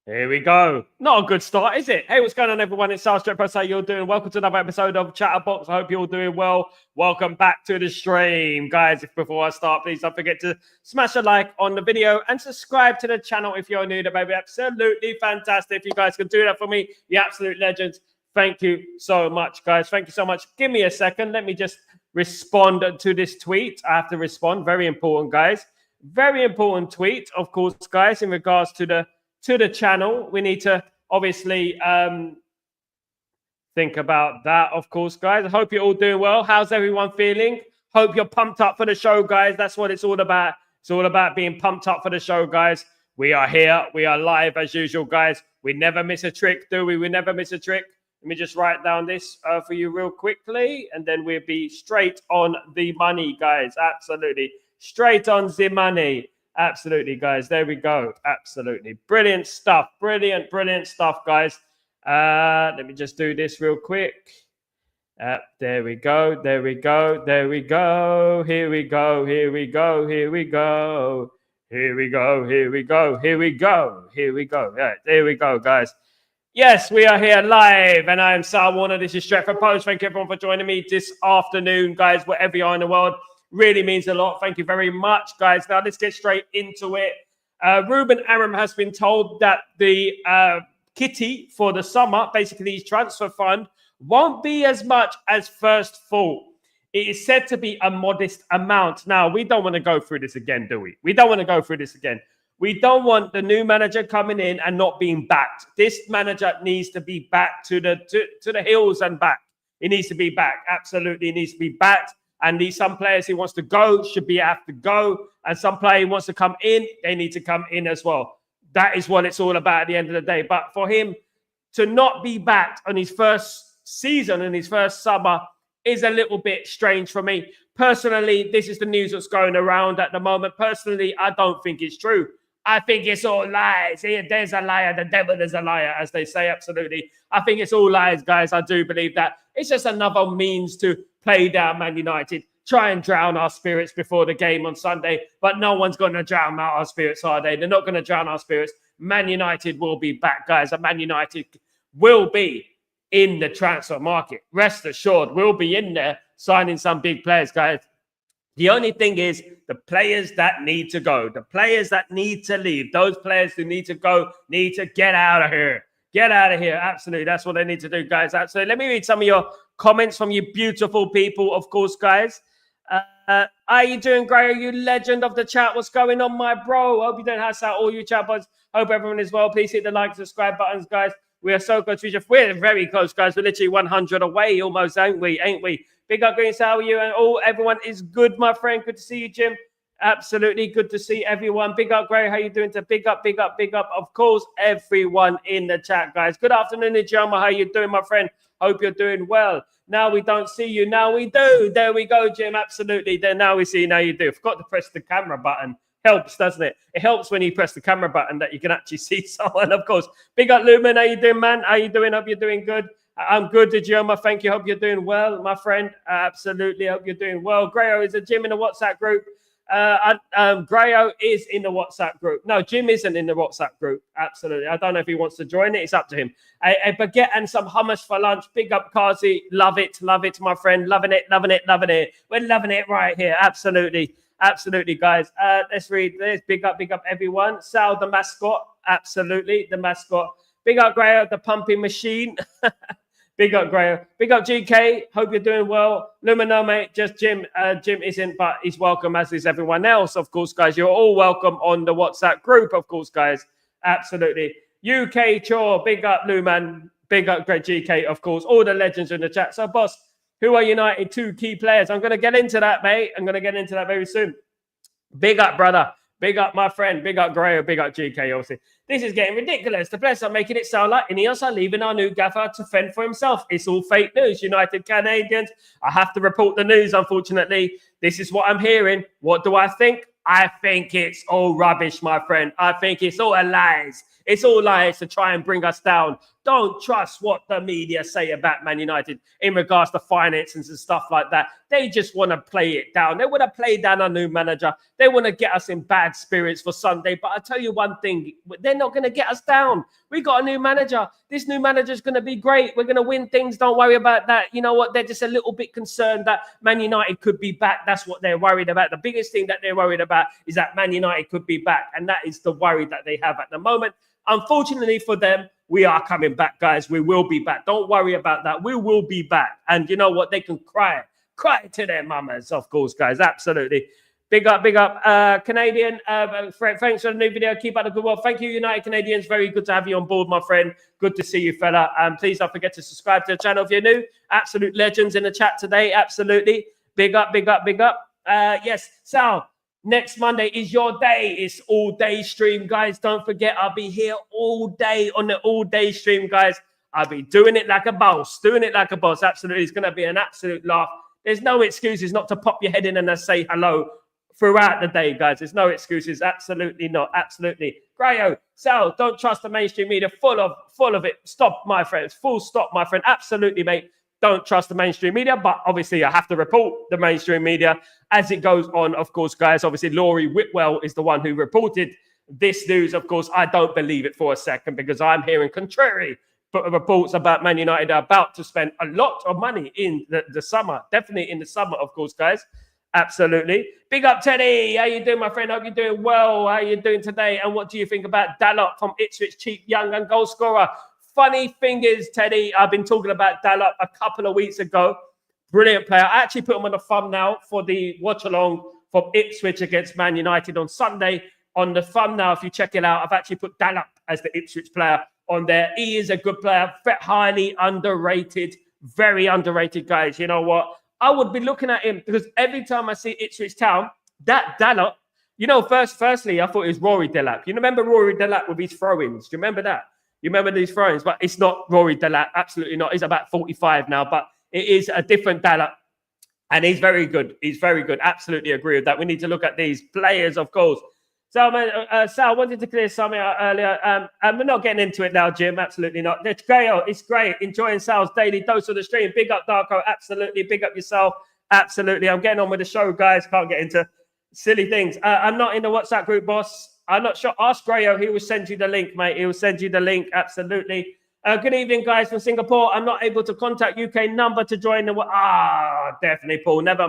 Here we go. Not a good start, is it? Hey, what's going on, everyone? It's Sal Warner. How you're doing? Welcome to another episode of Chatterbox. I hope you're all doing well. Welcome back to the stream. Guys, if before I start, please don't forget to smash a like on the video and subscribe to the channel if you're new. That would be absolutely fantastic. If you guys can do that for me, the absolute legends. Thank you so much, guys. Thank you so much. Give me a second. Let me just respond to this tweet. I have to respond. Very important, guys. Very important tweet, of course, guys, in regards to the channel. We need to obviously think about that, of course, guys. I hope you're all doing well. How's everyone feeling? Hope you're pumped up for the show, guys. That's what it's all about. It's all about being pumped up for the show, guys. We are here. We are live as usual, guys. We never miss a trick, do we? We never miss a trick. Let me just write down this for you real quickly, and then we'll be straight on the money, guys. Absolutely. Straight on the money. Absolutely, guys. There we go. Absolutely. Brilliant stuff. Brilliant stuff, guys. Let me just do this real quick. There we go. There we go. There we go. Here we go. Here we go. Here we go. Here we go. Here we go. Here we go. Here we go. Yeah, there we go, guys. Yes, we are here live, and I am Sal Warner. This is Straight for Post. Thank you, everyone, for joining me this afternoon, guys, wherever you are in the world. Really means a lot. Thank you very much, guys. Now, let's get straight into it. Rúben has been told that the kitty for the summer, basically his transfer fund, won't be as much as first thought. It is said to be a modest amount. Now, we don't want to go through this again, do we? We don't want to go through this again. We don't want the new manager coming in and not being backed. This manager needs to be back to the hills and back. He needs to be back. Absolutely, he needs to be backed. And some players he wants to go have to go. And some player he wants to come in, they need to come in as well. That is what it's all about at the end of the day. But for him to not be backed on his first season and his first summer is a little bit strange for me. Personally, this is the news that's going around at the moment. Personally, I don't think it's true. I think it's all lies. There's a liar. The devil is a liar, as they say. Absolutely. I think it's all lies, guys. I do believe that. It's just another means to play down Man United, try and drown our spirits before the game on Sunday. But no one's going to drown out our spirits, are they? They're not going to drown our spirits. Man United will be back, guys. And Man United will be in the transfer market. Rest assured, we'll be in there signing some big players, guys. The only thing is the players that need to go, the players that need to leave, those players who need to go need to get out of here. Get out of here. Absolutely. That's what they need to do, guys. Absolutely. Let me read some of your comments from you beautiful people, of course, guys. Are you doing great? Are you legend of the chat? What's going on, my bro? Hope you don't have that. All you chat bots. Hope everyone is well. Please hit the like, subscribe buttons, guys. We are so close. We're very close, guys. We're literally 100 away almost, ain't we? Big up, Green. How are you? And everyone is good, my friend. Good to see you, Jim. Absolutely good to see everyone. Big up, Gray. How you doing? Big up. Of course, everyone in the chat, guys. Good afternoon, Ijoma. How you doing, my friend? Hope you're doing well. Now we don't see you. Now we do. There we go, Jim. Absolutely. Then now we see you. Now you do. Forgot to press the camera button. Helps, doesn't it? It helps when you press the camera button that you can actually see someone, of course. Big up, Lumen. How you doing, man? How you doing? Hope you're doing good. I'm good, Ijoma. Thank you. Hope you're doing well, my friend. Absolutely. Hope you're doing well. Grayo is a Jim in the WhatsApp group. Grayo is in the WhatsApp group. No, Jim isn't in the WhatsApp group. Absolutely. I don't know if he wants to join it. It's up to him. A baguette and some hummus for lunch. Big up, Kazi. Love it, my friend. Loving it. We're loving it right here. Absolutely, guys. Let's read this. Big up, everyone. Sal, the mascot. Absolutely, the mascot. Big up, Grayo, the pumping machine. Big up, Grayo. Big up, GK. Hope you're doing well. Lumino, mate. Just Jim. Jim isn't, but he's welcome, as is everyone else. Of course, guys. You're all welcome on the WhatsApp group, of course, guys. Absolutely. UK Chore. Big up, Luman. Big up, great GK, of course. All the legends in the chat. So, boss, who are United 2 key players? I'm going to get into that, mate. I'm going to get into that very soon. Big up, brother. Big up, my friend. Big up, Grayo. Big up, GK, obviously. This is getting ridiculous. The players are making it sound like Ineos are leaving our new gaffer to fend for himself. It's all fake news. United Canadians. I have to report the news, unfortunately. This is what I'm hearing. What do I think? I think it's all rubbish, my friend. I think it's all lies. It's all lies to try and bring us down. Don't trust what the media say about Man United in regards to finances and stuff like that. They just want to play it down. They want to play down our new manager. They want to get us in bad spirits for Sunday. But I'll tell you one thing, they're not going to get us down. We got a new manager. This new manager is going to be great. We're going to win things. Don't worry about that. You know what? They're just a little bit concerned that Man United could be back. That's what they're worried about. The biggest thing that they're worried about is that Man United could be back. And that is the worry that they have at the moment. Unfortunately for them, we are coming back, guys. We will be back. Don't worry about that. We will be back. And you know what? They can cry to their mamas, of course, guys. Absolutely. Big up, Canadian. Thanks for the new video. Keep up the good work. Thank you, United Canadians. Very good to have you on board, my friend. Good to see you, fella. Please don't forget to subscribe to the channel if you're new. Absolute legends in the chat today. Absolutely. Big up. Yes, Sal. Next Monday is your day. It's all day stream, guys. Don't forget, I'll be here all day on the all day stream, guys. I'll be doing it like a boss. Absolutely. It's going to be an absolute laugh. There's no excuses not to pop your head in and say hello throughout the day, guys. There's no excuses. Absolutely not. Absolutely. Grayo, Sal, don't trust the mainstream media. Full of it. Stop, my friends. Full stop, my friend. Absolutely, mate. Don't trust the mainstream media, but obviously I have to report the mainstream media as it goes on, of course, guys. Obviously, Laurie Whitwell is the one who reported this news. Of course, I don't believe it for a second because I'm hearing contrary reports about Man United are about to spend a lot of money in the summer. Definitely in the summer, of course, guys. Absolutely. Big up, Teddy. How you doing, my friend? Hope you're doing well. How you doing today? And what do you think about Dalot from Ipswich, cheap, young and goal scorer? Funny thing is, Teddy, I've been talking about Dalot a couple of weeks ago. Brilliant player. I actually put him on the thumbnail for the watch-along from Ipswich against Man United on Sunday. On the thumbnail, if you check it out, I've actually put Dalot as the Ipswich player on there. He is a good player, highly underrated, very underrated, guys. You know what? I would be looking at him because every time I see Ipswich Town, that Dalot, you know, firstly, I thought it was Rory Delap. You remember Rory Delap with his throw-ins? Do you remember that? You remember these throw-ins? But it's not Rory Delap. Absolutely not. He's about 45 now, but it is a different Dalap. And he's very good. He's very good. Absolutely agree with that. We need to look at these players, of course. So, Sal, wanted to clear something out earlier. We're not getting into it now, Jim. Absolutely not. It's great. It's great. Enjoying Sal's daily dose of the stream. Big up, Darko. Absolutely. Big up yourself. Absolutely. I'm getting on with the show, guys. Can't get into silly things. I'm not in the WhatsApp group, boss. I'm not sure. Ask Grayo. He will send you the link, mate. He will send you the link. Absolutely. Good evening, guys, from Singapore. I'm not able to contact UK number to join the... definitely, Paul. Never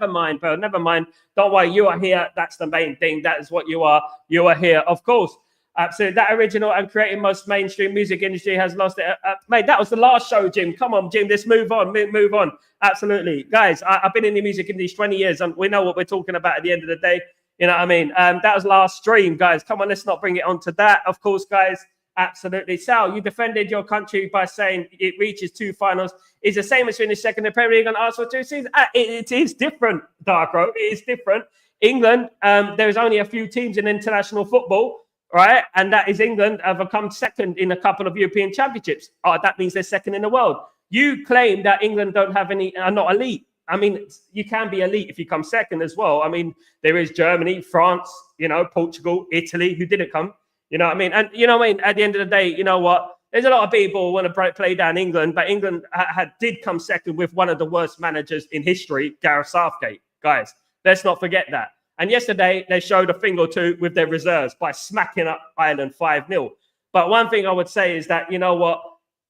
mind, Paul. Never mind. Don't worry. You are here. That's the main thing. That is what you are. You are here, of course. Absolutely. That original and creating most mainstream music industry has lost it. Mate, that was the last show, Jim. Come on, Jim. Let's move on. Move on. Absolutely. Guys, I've been in the music industry 20 years, and we know what we're talking about at the end of the day. You know what I mean? That was last stream, guys. Come on, let's not bring it on to that. Of course, guys. Absolutely. Sal, you defended your country by saying it reaches 2 finals. It's the same as finished second in the Premier League and Arsenal 2 seasons. It is different, Darko. It is different. England, there's only a few teams in international football, right? And that is England have come second in a couple of European championships. That means they're second in the world. You claim that England don't have any, are not elite. I mean, you can be elite if you come second as well. I mean, there is Germany, France, you know, Portugal, Italy, who didn't come. You know what I mean? And you know what I mean? At the end of the day, you know what? There's a lot of people who want to play down England, but England did come second with one of the worst managers in history, Gareth Southgate. Guys, let's not forget that. And yesterday, they showed a thing or two with their reserves by smacking up Ireland 5-0. But one thing I would say is that, you know what?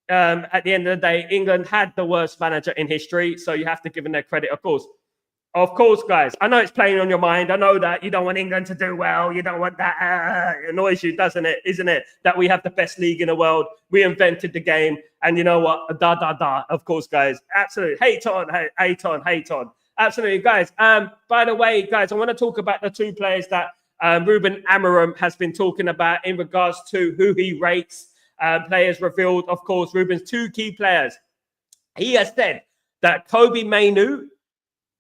At the end of the day, England had the worst manager in history, so you have to give them their credit, of course. Of course, guys. I know it's playing on your mind. I know that you don't want England to do well. You don't want that. It annoys you, doesn't it? Isn't it? That we have the best league in the world. We invented the game. And you know what? Of course, guys. Absolutely. Hate on. Absolutely, guys. By the way, guys, I want to talk about the 2 players that Rúben Amorim has been talking about in regards to who he rates. Players revealed, of course, Rúben's 2 key players. He has said that Kobe Mainoo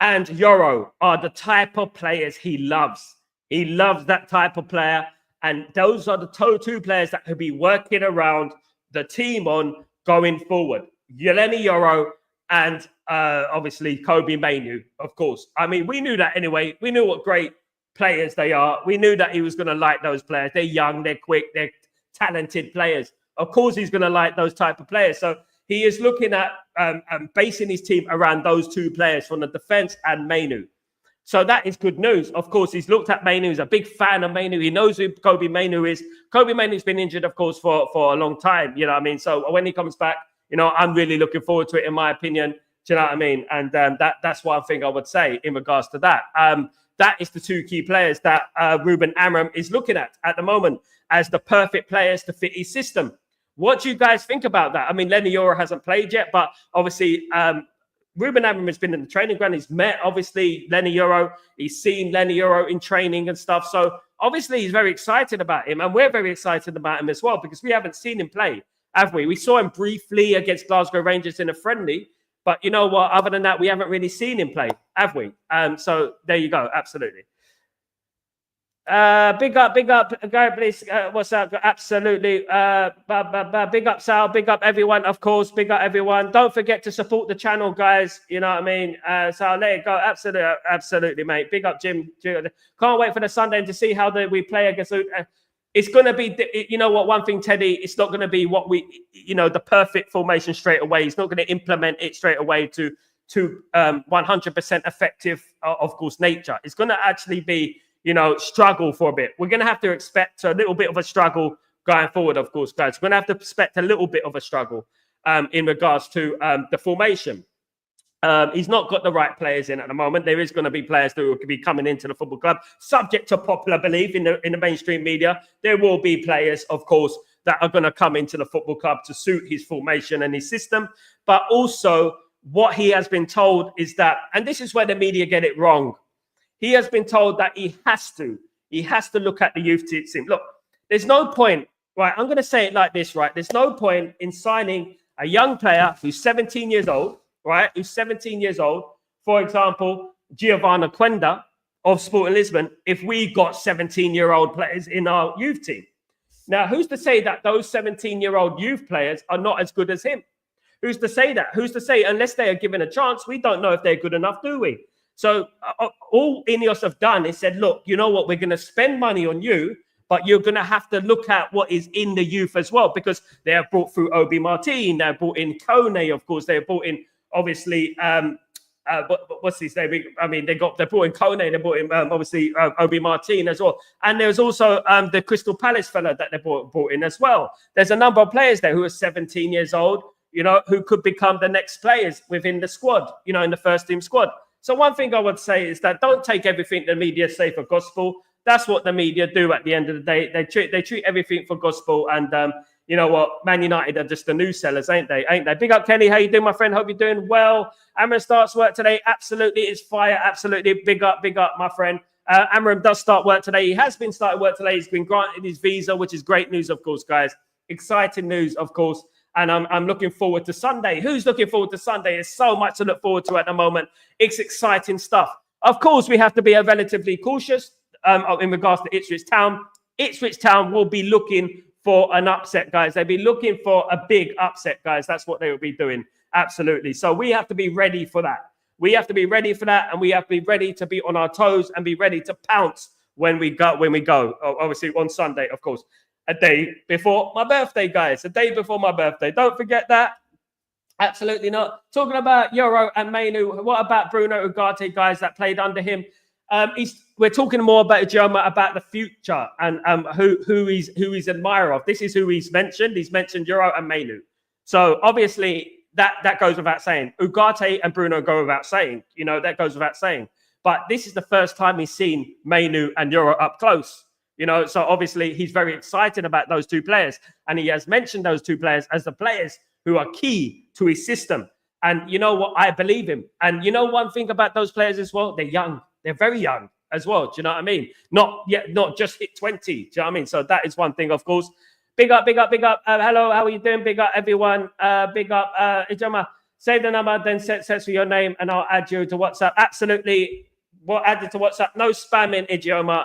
and Yoro are the type of players he loves. He loves that type of player. And those are the 2 players that could be working around the team on going forward. Yelemi Yoro and obviously Kobe Mainoo, of course. I mean, we knew that anyway. We knew what great players they are. We knew that he was going to like those players. They're young, they're quick, they're talented players. Of course, he's going to like those type of players. So he is looking at basing his team around those two players from the defense and Mainu. So that is good news. Of course, he's looked at Mainu. He's a big fan of Mainu. He knows who Kobe Mainu is. Kobe Mainu's been injured, of course, for a long time. You know what I mean? So when he comes back, you know, I'm really looking forward to it, in my opinion. Do you know what I mean? And that's one thing I would say in regards to that. That is the two key players that Rúben Amorim is looking at the moment as the perfect players to fit his system. What do you guys think about that? I mean, Lenny Yoro hasn't played yet, but obviously Rúben Amorim has been in the training ground. He's met, obviously, Lenny Yoro. He's seen Lenny Yoro in training and stuff. So obviously he's very excited about him, and we're very excited about him as well because we haven't seen him play, have we? We saw him briefly against Glasgow Rangers in a friendly, but you know what? Other than that, we haven't really seen him play, have we? So there you go. Absolutely. Big up, guy, please. What's up? Absolutely. Big up, Sal. Big up, everyone. Of course, big up, everyone. Don't forget to support the channel, guys. You know what I mean? So I'll let it go. Absolutely, mate. Big up, Jim. Can't wait for the Sunday to see how we play against. It's going to be, you know what? One thing, Teddy. It's not going to be what we, you know, the perfect formation straight away. He's not going to implement it straight away to 100% effective, of course, nature. It's going to actually be, you know, struggle for a bit. We're going to have to expect a little bit of a struggle going forward, of course, guys. We're going to have to expect a little bit of a struggle in regards to the formation. He's not got the right players in at the moment. There is going to be players that will be coming into the football club, subject to popular belief in the mainstream media. There will be players, of course, that are going to come into the football club to suit his formation and his system. But also what he has been told is that, and this is where the media get it wrong, he has been told that he has to look at the youth team. Look, there's no point, right? I'm going to say it like this, right? There's no point in signing a young player who's 17 years old, right? Who's 17 years old, for example, Giovanna Quenda of Sporting Lisbon, if we got 17-year-old players in our youth team. Now, who's to say that those 17-year-old youth players are not as good as him? Who's to say that? Who's to say, unless they are given a chance, we don't know if they're good enough, do we? So all Ineos have done is said, look, you know what? We're going to spend money on you, but you're going to have to look at what is in the youth as well, because they have brought through Obi Martin, they have brought in Kone, of course, they have brought in, obviously, what's his name? I mean, they brought in Kone, they brought in, obviously, Obi Martin as well. And there's also the Crystal Palace fella that they brought in as well. There's a number of players there who are 17 years old, you know, who could become the next players within the squad, you know, in the first team squad. So one thing I would say is that don't take everything the media say for gospel. That's what the media do at the end of the day. They treat everything for gospel. And you know what? Man United are just the news sellers, ain't they? Big up, Kenny. How you doing, my friend? Hope you're doing well. Amorim starts work today. Absolutely. It's fire. Absolutely. Big up, my friend. Amorim does start work today. He has been starting work today. He's been granted his visa, which is great news, of course, guys. Exciting news, of course. And I'm looking forward to Sunday. Who's looking forward to Sunday? There's so much to look forward to at the moment. It's exciting stuff. Of course, we have to be relatively cautious in regards to Ipswich Town. Ipswich Town will be looking for an upset, guys. They'll be looking for a big upset, guys. That's what they will be doing. Absolutely. So we have to be ready for that. We have to be ready for that, and we have to be ready to be on our toes and be ready to pounce when we go. Obviously, on Sunday, of course. A day before my birthday, guys. A day before my birthday. Don't forget that. Absolutely not. Talking about Yoro and Mainu, what about Bruno Ugarte, guys, that played under him? We're talking more about Ijeoma, about the future and who he's admirer of. This is who he's mentioned. He's mentioned Yoro and Mainu. So obviously that goes without saying. Ugarte and Bruno go without saying. You know, that goes without saying. But this is the first time he's seen Mainu and Yoro up close. You know, so obviously he's very excited about those two players. And he has mentioned those two players as the players who are key to his system. And you know what? I believe him. And you know one thing about those players as well? They're young. They're very young as well. Do you know what I mean? Not just hit 20. Do you know what I mean? So that is one thing, of course. Big up. Hello, how are you doing? Big up, everyone. Big up. Ijeoma, save the number, then search for your name, and I'll add you to WhatsApp. Absolutely. We'll add it to WhatsApp. No spamming, Ijeoma.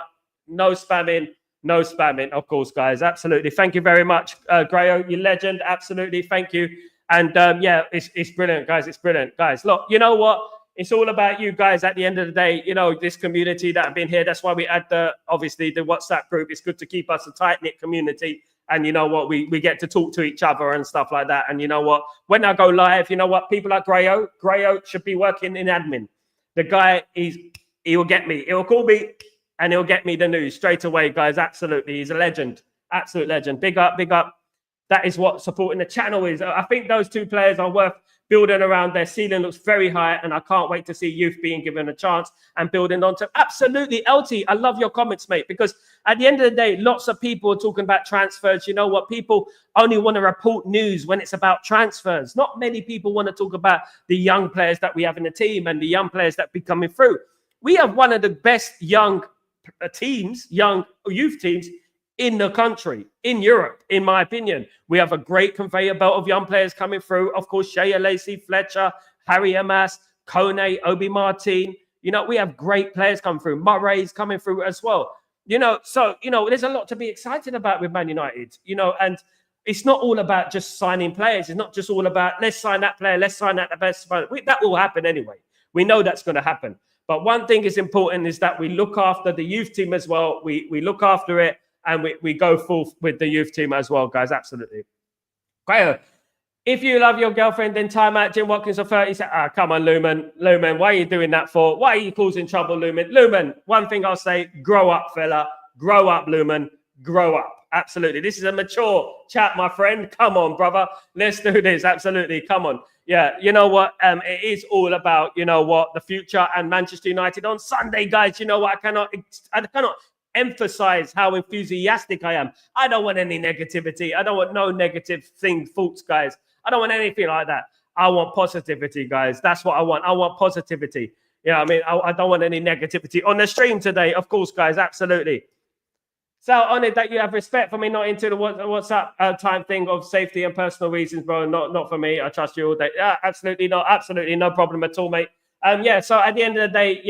No spamming, of course, guys. Absolutely. Thank you very much, Grayo, you legend. Absolutely. Thank you. And yeah, it's brilliant, guys. It's brilliant, guys. Look, you know what? It's all about you guys at the end of the day. You know, this community that have been here. That's why we add obviously the WhatsApp group. It's good to keep us a tight-knit community And you know what? We get to talk to each other and stuff like that. And you know what? When I go live, you know what? People like Grayo should be working in admin. The guy, he will get me. He'll call me and he'll get me the news straight away, guys. Absolutely. He's a legend. Absolute legend. Big up, big up. That is what supporting the channel is. I think those two players are worth building around. Their ceiling looks very high, and I can't wait to see youth being given a chance and building onto. Absolutely, LT, I love your comments, mate, because at the end of the day, lots of people are talking about transfers. You know what? People only want to report news when it's about transfers. Not many people want to talk about the young players that we have in the team and the young players that be coming through. We have one of the best young teams, young youth teams in the country, in Europe, in my opinion. We have a great conveyor belt of young players coming through. Of course, Shea Lacey, Fletcher, Harry Amas, Kone, Obi Martin. You know, we have great players coming through. Murray's coming through as well. You know, so, you know, there's a lot to be excited about with Man United, you know, and it's not all about just signing players. It's not just all about, let's sign that player, let's sign that the best. That will happen anyway. We know that's going to happen. But one thing is important is that we look after the youth team as well. We look after it. And we go full with the youth team as well, guys. Absolutely. Great. If you love your girlfriend, then time out Jim Watkins for 30 seconds. Come on, Lumen. Lumen, why are you doing that for? Why are you causing trouble, Lumen? Lumen, one thing I'll say, grow up, fella. Grow up, Lumen. Grow up. Absolutely. This is a mature chat, my friend. Come on, brother. Let's do this. Absolutely. Come on. Yeah, you know what? It is all about, you know what, the future and Manchester United on Sunday, guys. You know what? I cannot emphasize how enthusiastic I am. I don't want any negativity. I don't want no negative thoughts, guys. I don't want anything like that. I want positivity, guys. That's what I want. I want positivity. You know what I mean? I don't want any negativity on the stream today, of course, guys. Absolutely. So honored that you have respect for me, not into the WhatsApp time thing of safety and personal reasons, bro. Not for me. I trust you all day. Yeah, absolutely not. Absolutely no problem at all, mate. Yeah, so at the end of the day,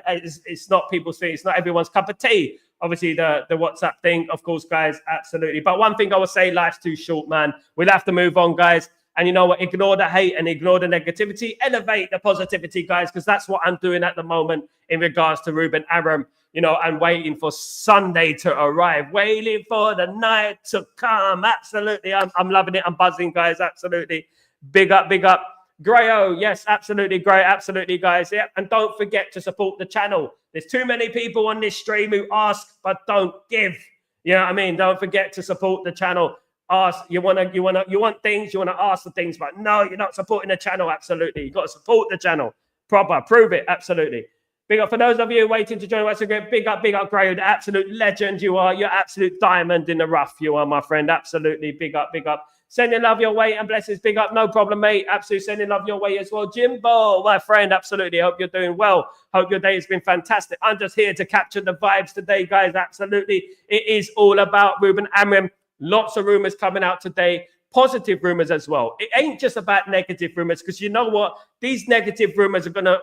it's not people's thing. It's not everyone's cup of tea. Obviously, the WhatsApp thing, of course, guys, absolutely. But one thing I would say, life's too short, man. We'll have to move on, guys. And you know what? Ignore the hate and ignore the negativity. Elevate the positivity, guys, because that's what I'm doing at the moment in regards to Rúben Amorim. You know, I'm waiting for Sunday to arrive, waiting for the night to come. Absolutely. I'm loving it. I'm buzzing, guys. Absolutely. Big up, big up. Grayo, yes, absolutely great, absolutely, guys. Yeah, and don't forget to support the channel. There's too many people on this stream who ask but don't give. You know what I mean? Don't forget to support the channel. Ask, you want things, you want to ask the things, but no, you're not supporting the channel. Absolutely, you got to support the channel. Proper, prove it. Absolutely. Big up for those of you waiting to join once again. Big up, Grayo, the absolute legend you are. You're absolute diamond in the rough. You are, my friend. Absolutely, big up, big up. Sending love your way and blessings. Big up. No problem, mate. Absolutely sending love your way as well. Jimbo, my friend. Absolutely. Hope you're doing well. Hope your day has been fantastic. I'm just here to capture the vibes today, guys. Absolutely. It is all about Rúben Amorim. Lots of rumors coming out today. Positive rumors as well. It ain't just about negative rumors, because you know what? These negative rumors are gonna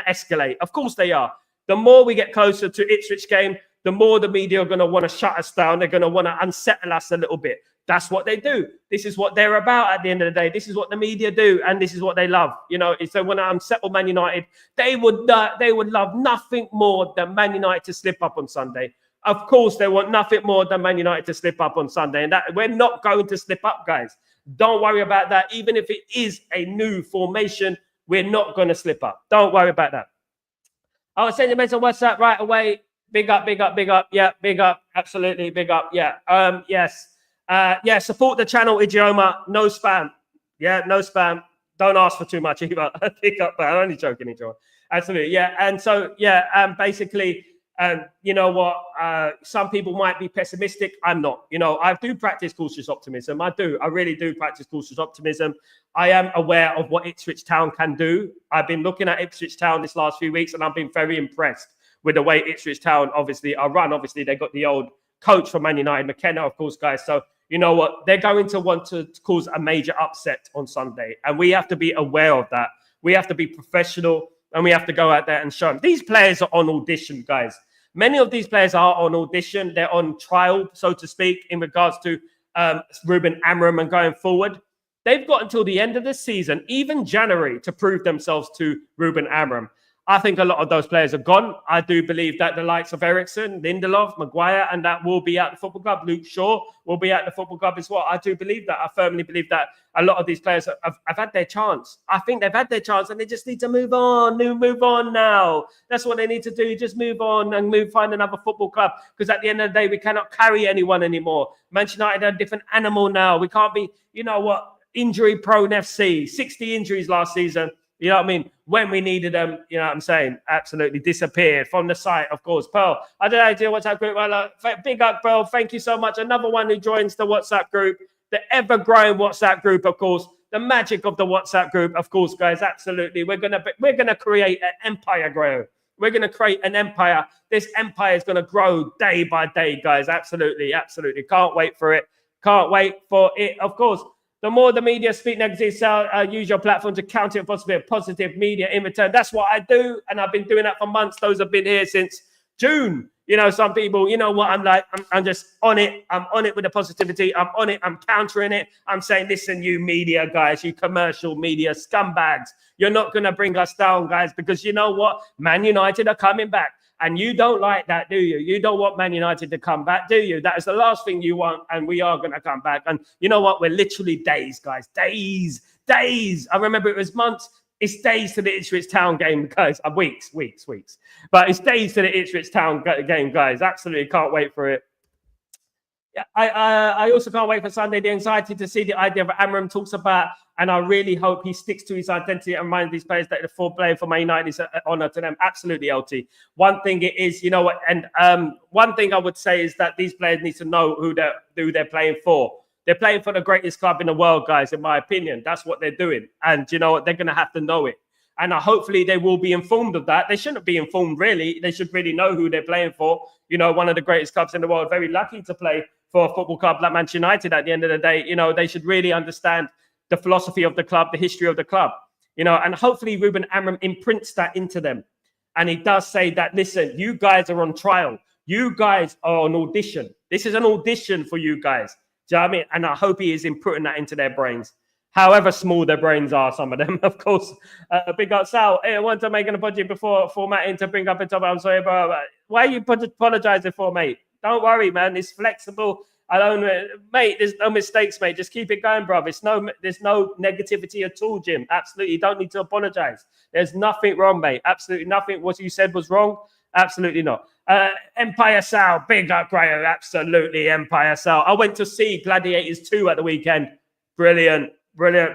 escalate. Of course they are. The more we get closer to Ipswich game, the more the media are going to want to shut us down. They're going to want to unsettle us a little bit. That's what they do. This is what they're about at the end of the day. This is what the media do, and this is what they love. You know, if they want to unsettle Man United, they would love nothing more than Man United to slip up on Sunday. Of course, they want nothing more than Man United to slip up on Sunday, and that we're not going to slip up, guys. Don't worry about that. Even if it is a new formation, we're not going to slip up. Don't worry about that. I'll send you a message on WhatsApp right away. Big up, big up, big up. Yeah, big up. Absolutely, big up. Yeah. Yes. Yeah, support the channel, Idioma. No spam. Yeah, no spam. Don't ask for too much either. Pick up, I'm only joking, Idioma. Absolutely, yeah. And so, yeah, basically, you know what? Some people might be pessimistic. I'm not. You know, I do practice cautious optimism. I really do practice cautious optimism. I am aware of what Ipswich Town can do. I've been looking at Ipswich Town this last few weeks, and I've been very impressed with the way Ipswich Town obviously are run. Obviously, they got the old coach from Man United, McKenna, of course, guys. So, you know what? They're going to want to cause a major upset on Sunday. And we have to be aware of that. We have to be professional, and we have to go out there and show them. These players are on audition, guys. Many of these players are on audition. They're on trial, so to speak, in regards to Rúben Amorim and going forward. They've got until the end of the season, even January, to prove themselves to Rúben Amorim. I think a lot of those players are gone. I do believe that the likes of Ericsson, Lindelof, Maguire, and that will be at the football club. Luke Shaw will be at the football club as well. I do believe that. I firmly believe that a lot of these players have had their chance. I think they've had their chance and they just need to move on. Move on now. That's what they need to do. Just move on and find another football club. Because at the end of the day, we cannot carry anyone anymore. Manchester United are a different animal now. We can't be, you know what, injury-prone FC. 60 injuries last season. You know what I mean? When we needed them, you know what I'm saying? Absolutely disappeared from the site, of course. Pearl, I don't know how to do WhatsApp group. Well, big up, Pearl. Thank you so much. Another one who joins the WhatsApp group, the ever-growing WhatsApp group, of course. The magic of the WhatsApp group, of course, guys. Absolutely. We're gonna create an empire, grow. We're gonna create an empire. This empire is gonna grow day by day, guys. Absolutely, absolutely. Can't wait for it. Can't wait for it, of course. The more the media speak negative, use your platform to counter it possibly a positive media in return. That's what I do, and I've been doing that for months. Those have been here since June. You know, some people, you know what, I'm just on it. I'm on it with the positivity. I'm on it. I'm countering it. I'm saying, listen, you media guys, you commercial media scumbags, you're not going to bring us down, guys, because you know what? Man United are coming back. And you don't like that, do you? You don't want Man United to come back, do you? That is the last thing you want, and we are going to come back. And you know what? We're literally days, guys. Days. I remember it was months. It's days to the Ipswich Town game, guys. Weeks. But it's days to the Ipswich Town game, guys. Absolutely can't wait for it. I also can't wait for Sunday. The anxiety to see the idea of Amram talks about, and I really hope he sticks to his identity and reminds these players that the full play for Man United is an honour to them. Absolutely, LT. One thing it is, you know what, and one thing I would say is that these players need to know who they're playing for. They're playing for the greatest club in the world, guys, in my opinion. That's what they're doing. And you know what, they're going to have to know it. And hopefully they will be informed of that. They shouldn't be informed, really. They should really know who they're playing for. You know, one of the greatest clubs in the world. Very lucky to play for a football club like Manchester United at the end of the day. You know, they should really understand the philosophy of the club, the history of the club. You know, and hopefully Rúben Amram imprints that into them. And he does say that, listen, you guys are on trial. You guys are on audition. This is an audition for you guys. Do you know what I mean? And I hope he is putting that into their brains. However small their brains are, some of them, of course. Big up, Sal. Hey, I want to make an apology before formatting to bring up a topic. I'm sorry, bro. Why are you apologizing for, mate? Don't worry, man. It's flexible. Mate, there's no mistakes, mate. Just keep it going, bro. There's no negativity at all, Jim. Absolutely. You don't need to apologize. There's nothing wrong, mate. Absolutely nothing. What you said was wrong. Absolutely not. Empire Sal, big up, Graham. Absolutely, Empire Sal. I went to see Gladiators 2 at the weekend. Brilliant,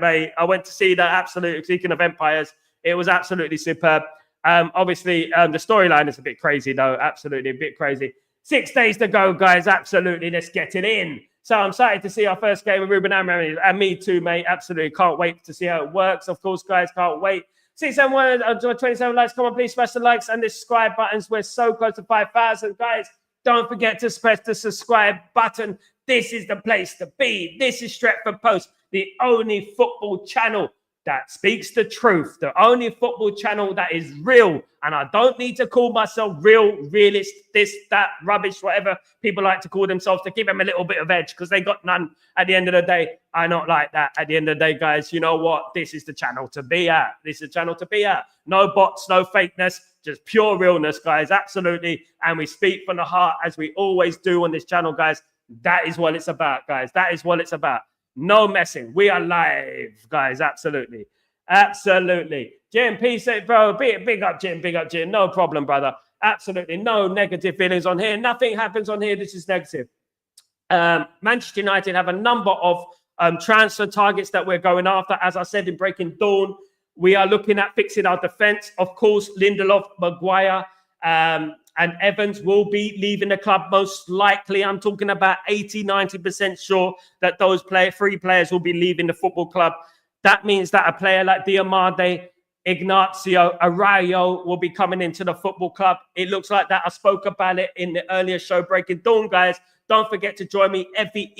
mate. I went to see that. Absolutely. Speaking of empires, it was absolutely superb. Obviously, the storyline is a bit crazy, though. Absolutely, a bit crazy. 6 days to go, guys. Absolutely, let's get it in. So I'm excited to see our first game with Rúben Amram, and me too, mate. Absolutely, can't wait to see how it works. Of course, guys, can't wait. 27 likes. Come on, please smash the likes and the subscribe buttons. We're so close to 5,000, guys. Don't forget to press the subscribe button. This is the place to be. This is Stretford Post, the only football channel that speaks the truth, the only football channel that is real. And I don't need to call myself real, realist, this, that, rubbish, whatever people like to call themselves, to give them a little bit of edge, because they got none at the end of the day. I'm not like that. At the end of the day, guys, you know what? This is the channel to be at. This is the channel to be at. No bots, no fakeness, just pure realness, guys. Absolutely. And we speak from the heart, as we always do on this channel, guys. That is what it's about, guys. That is what it's about. No messing. We are live, guys. Absolutely. Jim, peace, bro. Big up, Jim. Big up, Jim. No problem, brother. Absolutely. No negative feelings on here. Nothing happens on here. This is negative. Manchester United have a number of transfer targets that we're going after. As I said in Breaking Dawn, we are looking at fixing our defense. Of course, Lindelof, Maguire, and Evans will be leaving the club most likely. I'm talking about 80-90% sure that those three players will be leaving the football club. That means that a player like Diomande, Ignacio, Arroyo will be coming into the football club. It looks like that. I spoke about it in the earlier show, Breaking Dawn, guys. Don't forget to join me every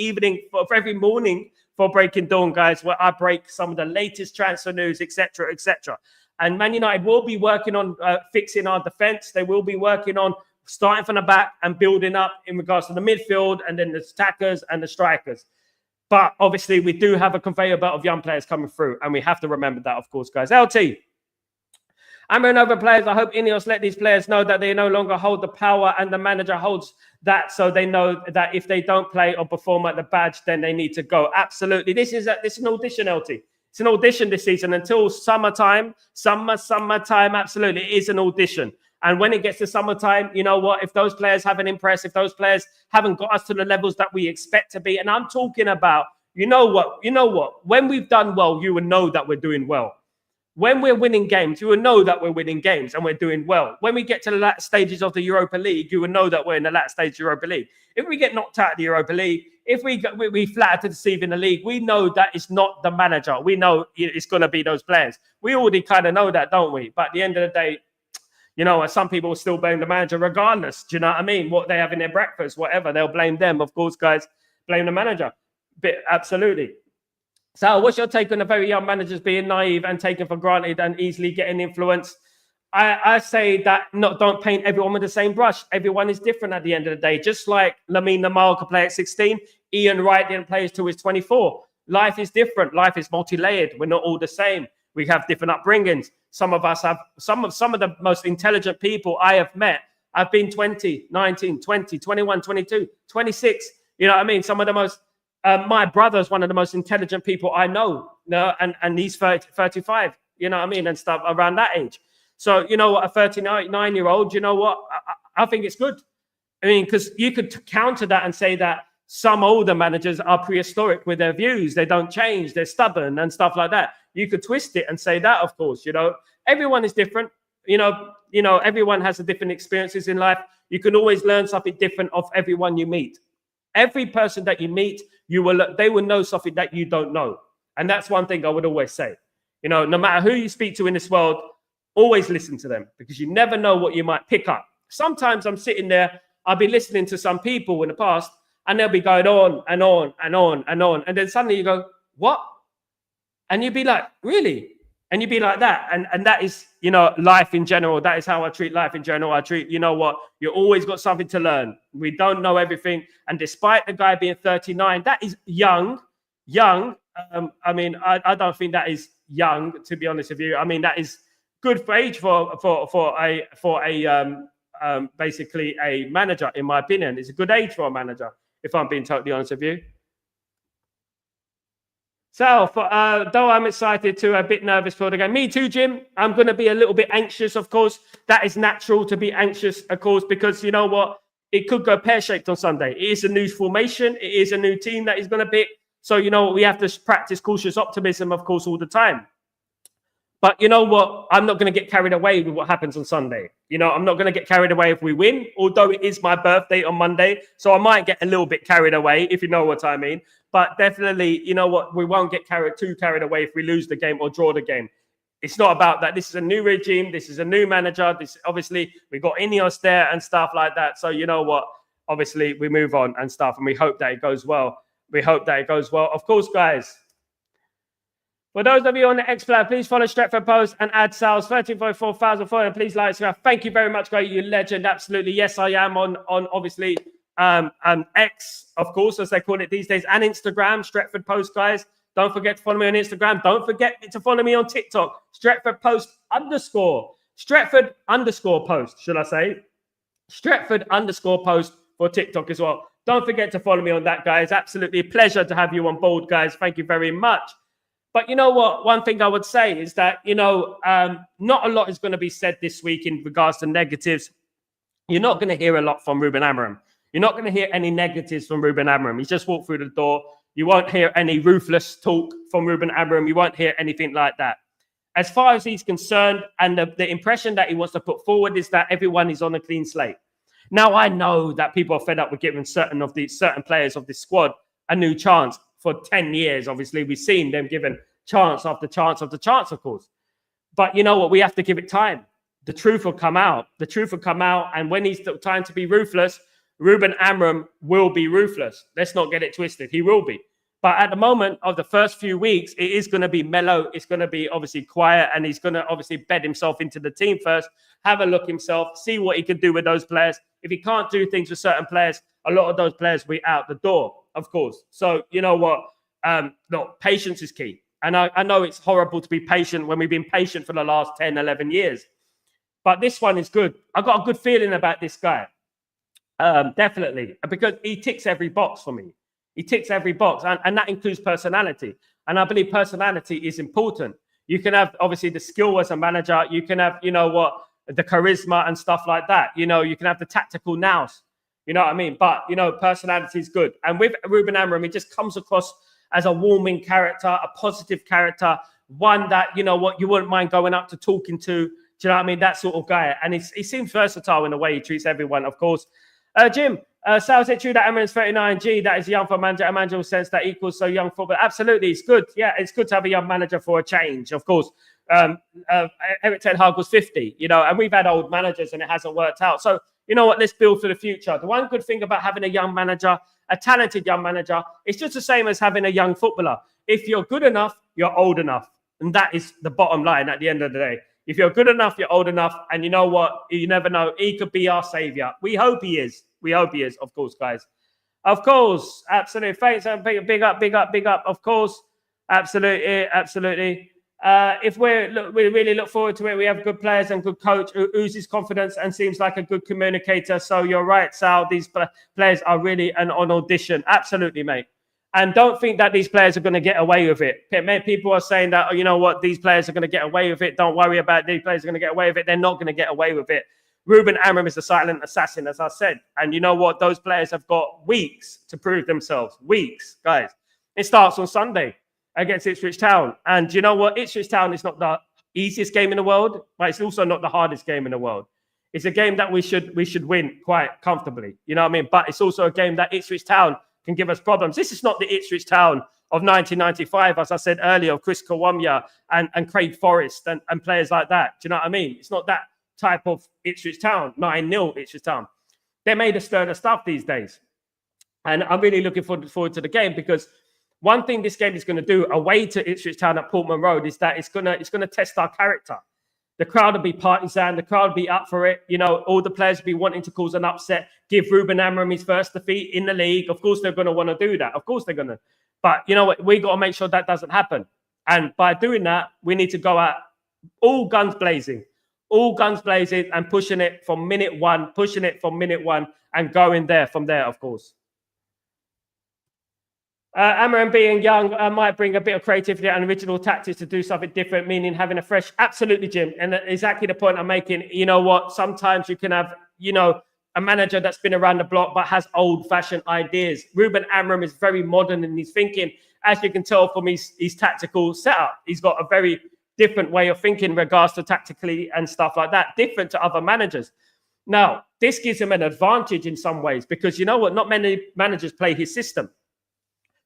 morning for Breaking Dawn, guys, where I break some of the latest transfer news, etc., etc. And Man United will be working on fixing our defense. They will be working on starting from the back and building up in regards to the midfield and then the attackers and the strikers. But obviously, we do have a conveyor belt of young players coming through, and we have to remember that, of course, guys. LT, Amrin over players. I hope Ineos let these players know that they no longer hold the power and the manager holds that, so they know that if they don't play or perform at the badge, then they need to go. Absolutely. This is an audition, LT. It's an audition this season until summertime. Summertime, absolutely. It is an audition. And when it gets to summertime, you know what? If those players haven't impressed, if those players haven't got us to the levels that we expect to be, and I'm talking about, you know what? When we've done well, you will know that we're doing well. When we're winning games, you will know that we're winning games and we're doing well. When we get to the latter stages of the Europa League, you will know that we're in the latter stage of Europa League. If we get knocked out of the Europa League, if we flatter to deceive in the league, we know that it's not the manager. We know it's going to be those players. We already kind of know that, don't we? But at the end of the day, you know, some people will still blame the manager regardless. Do you know what I mean? What they have in their breakfast, whatever, they'll blame them. Of course, guys, blame the manager. But absolutely. Sal, what's your take on the very young managers being naive and taken for granted and easily getting influenced? I say that don't paint everyone with the same brush. Everyone is different at the end of the day. Just like Lamine Yamal could play at 16, Ian Wright didn't play until he's 24. Life is different. Life is multi-layered. We're not all the same. We have different upbringings. Some of us have some of the most intelligent people I have met. I've been 20, 19, 20, 21, 22, 26. You know what I mean? Some of the most my brother's one of the most intelligent people I know, and he's 35, you know what I mean, and stuff around that age. So, you know what, a 39-year-old, you know what, I think it's good. I mean, because you could counter that and say that some older managers are prehistoric with their views. They don't change. They're stubborn and stuff like that. You could twist it and say that, of course, you know, everyone is different. You know, everyone has a different experiences in life. You can always learn something different of everyone you meet. Every person that you meet, they will know something that you don't know. And that's one thing I would always say. You know, no matter who you speak to in this world, always listen to them, because you never know what you might pick up. Sometimes I'm sitting there, I'll be listening to some people in the past, and they'll be going on and on and on and on. And then suddenly you go, what? And you'd be like, really? And you'd be like that. And that is, you know, life in general. That is how I treat life in general. I treat, you know what, you always got something to learn. We don't know everything. And despite the guy being 39, that is young. I mean, I don't think that is young, to be honest with you. I mean, that is good for age for basically a manager, in my opinion. It's a good age for a manager, if I'm being totally honest with you. So, though I'm excited to a bit nervous for the game. Me too, Jim. I'm going to be a little bit anxious, of course. That is natural to be anxious, of course, because you know what? It could go pear-shaped on Sunday. It is a new formation. It is a new team that is going to pick. So, you know what? We have to practice cautious optimism, of course, all the time. But you know what? I'm not going to get carried away with what happens on Sunday. You know, I'm not going to get carried away if we win, although it is my birthday on Monday. So I might get a little bit carried away, if you know what I mean. But definitely, you know what? We won't get too carried away if we lose the game or draw the game. It's not about that. This is a new regime. This is a new manager. This obviously, we got Ineos there and stuff like that. So you know what? Obviously, we move on and stuff, and we hope that it goes well. We hope that it goes well. Of course, guys. For those of you on the X-Player, please follow Stretford Post and add sales 13.4,000 followers. Please like, subscribe. Thank you very much, guys. You legend. Absolutely. Yes, I am on obviously X, of course, as they call it these days, and Instagram, Stretford Post, guys. Don't forget to follow me on Instagram. Don't forget to follow me on TikTok, Stretford Post Stretford _ Post, should I say? Stretford _ Post for TikTok as well. Don't forget to follow me on that, guys. Absolutely a pleasure to have you on board, guys. Thank you very much. But you know what? One thing I would say is that, you know, not a lot is going to be said this week in regards to negatives. You're not going to hear a lot from Rúben Amorim. You're not going to hear any negatives from Rúben Amorim. He's just walked through the door. You won't hear any ruthless talk from Rúben Amorim. You won't hear anything like that. As far as he's concerned, and the impression that he wants to put forward is that everyone is on a clean slate. Now, I know that people are fed up with giving certain players of this squad a new chance. For 10 years, obviously, we've seen them given chance after chance after chance, of course. But you know what? We have to give it time. The truth will come out. The truth will come out. And when it's time to be ruthless, Rúben Amorim will be ruthless. Let's not get it twisted. He will be. But at the moment of the first few weeks, it is going to be mellow. It's going to be obviously quiet. And he's going to obviously bed himself into the team first, have a look himself, see what he can do with those players. If he can't do things with certain players, a lot of those players will be out the door, of course. So, you know what? Look, patience is key. And I know it's horrible to be patient when we've been patient for the last 10, 11 years. But this one is good. I got a good feeling about this guy. Definitely, because he ticks every box for me. He ticks every box, and that includes personality. And I believe personality is important. You can have obviously the skill as a manager. You can have, the charisma and stuff like that. You can have the tactical nous. You know what I mean? But personality is good. And with Rúben Amorim, he just comes across as a warming character, a positive character, one that you wouldn't mind going up to talking to. Do you know what I mean? That sort of guy. And he seems versatile in the way he treats everyone, of course. Jim, Sal, is it true that Amorim's 39? Gee, that is young for a manager. A manager will sense that equals so young football. Absolutely, it's good. Yeah, it's good to have a young manager for a change, of course. Erik ten Hag was 50, and we've had old managers and it hasn't worked out. So, you know what? Let's build for the future. The one good thing about having a young manager, a talented young manager, it's just the same as having a young footballer. If you're good enough, you're old enough. And that is the bottom line at the end of the day. If you're good enough, you're old enough. And you know what? You never know. He could be our savior. We hope he is. We hope he is, of course, guys. Of course. Absolutely. Thanks. Big up. Of course. Absolutely. If we really look forward to it. We have good players and good coach who oozes confidence and seems like a good communicator. So you're right, Sal. These players are really on audition. Absolutely, mate. And don't think that these players are going to get away with it. People are saying that, oh, you know what, these players are going to get away with it. Don't worry about it. These players are going to get away with it. They're not going to get away with it. Rúben Amorim is the silent assassin, as I said. And you know what? Those players have got weeks to prove themselves. Weeks, guys. It starts on Sunday against Ipswich Town. And you know what? Ipswich Town is not the easiest game in the world, but it's also not the hardest game in the world. It's a game that we should win quite comfortably. You know what I mean? But it's also a game that Ipswich Town can give us problems. This is not the Ipswich Town of 1995, as I said earlier, of Chris Kawamya and Craig Forrest and players like that. Do you know what I mean? It's not that type of Ipswich Town, 9-0 Ipswich Town. They're made of sterner stuff these days. And I'm really looking forward to the game, because one thing this game is going to do away to Ipswich Town at Portman Road is that it's going to test our character. The crowd will be partisan. The crowd will be up for it. All the players will be wanting to cause an upset, give Rúben Amorim his first defeat in the league. Of course, they're going to want to do that. Of course, they're going to. But you know what? We got to make sure that doesn't happen. And by doing that, we need to go out all guns blazing, and pushing it from minute one, and going there from there, of course. Amorim being young might bring a bit of creativity and original tactics to do something different, meaning having a fresh... Absolutely, Jim. And exactly the point I'm making. You know what? Sometimes you can have, a manager that's been around the block but has old-fashioned ideas. Rúben Amorim is very modern in his thinking. As you can tell from his tactical setup, he's got a very different way of thinking in regards to tactically and stuff like that, different to other managers. Now, this gives him an advantage in some ways, because you know what? Not many managers play his system,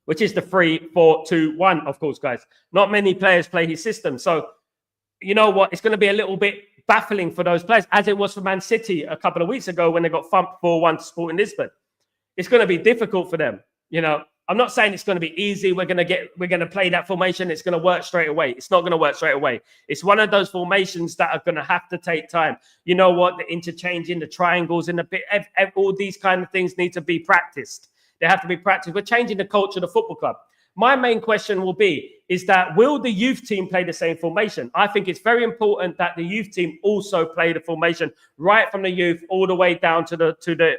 which is the 3-4-2-1, of course, guys. Not many players play his system. So, you know what? It's going to be a little bit baffling for those players, as it was for Man City a couple of weeks ago when they got thumped 4-1 to Sporting Lisbon. It's going to be difficult for them. I'm not saying it's going to be easy. We're going to play that formation. It's going to work straight away. It's not going to work straight away. It's one of those formations that are going to have to take time. You know what? The interchanging, the triangles, and all these kind of things need to be practiced. They have to be practiced. We're changing the culture of the football club. My main question will be, will the youth team play the same formation? I think it's very important that the youth team also play the formation right from the youth all the way down to the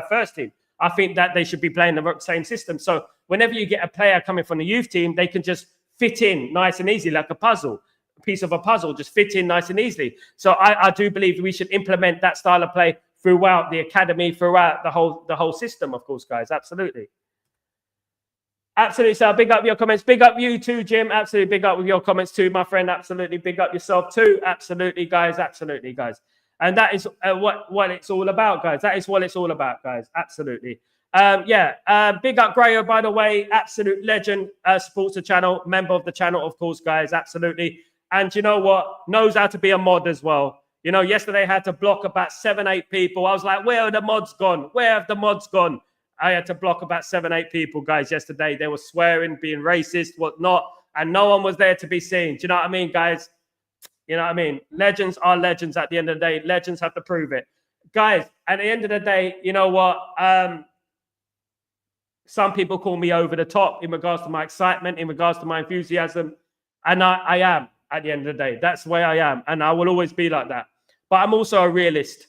first team. I think that they should be playing the same system. So whenever you get a player coming from the youth team, they can just fit in nice and easy, like a piece of a puzzle, just fit in nice and easily. So I do believe we should implement that style of play throughout the academy, throughout the whole system, of course, guys. Absolutely. Absolutely, Sal. Big up your comments. Big up you too, Jim. Absolutely big up with your comments too, my friend. Absolutely big up yourself too. Absolutely, guys. Absolutely, guys. And that is what it's all about, guys. That is what it's all about, guys. Absolutely. Big up Grayo, by the way. Absolute legend. Supports the channel. Member of the channel, of course, guys. Absolutely. And you know what? Knows how to be a mod as well. Yesterday I had to block about 7-8 people. I was like, where are the mods gone? Where have the mods gone? I had to block about 7-8 people, guys, yesterday. They were swearing, being racist, whatnot, and no one was there to be seen. Do you know what I mean, guys? You know what I mean? Legends are legends at the end of the day. Legends have to prove it. Guys, at the end of the day, you know what? Some people call me over the top in regards to my excitement, in regards to my enthusiasm, and I am at the end of the day. That's the way I am, and I will always be like that. but I'm also a realist.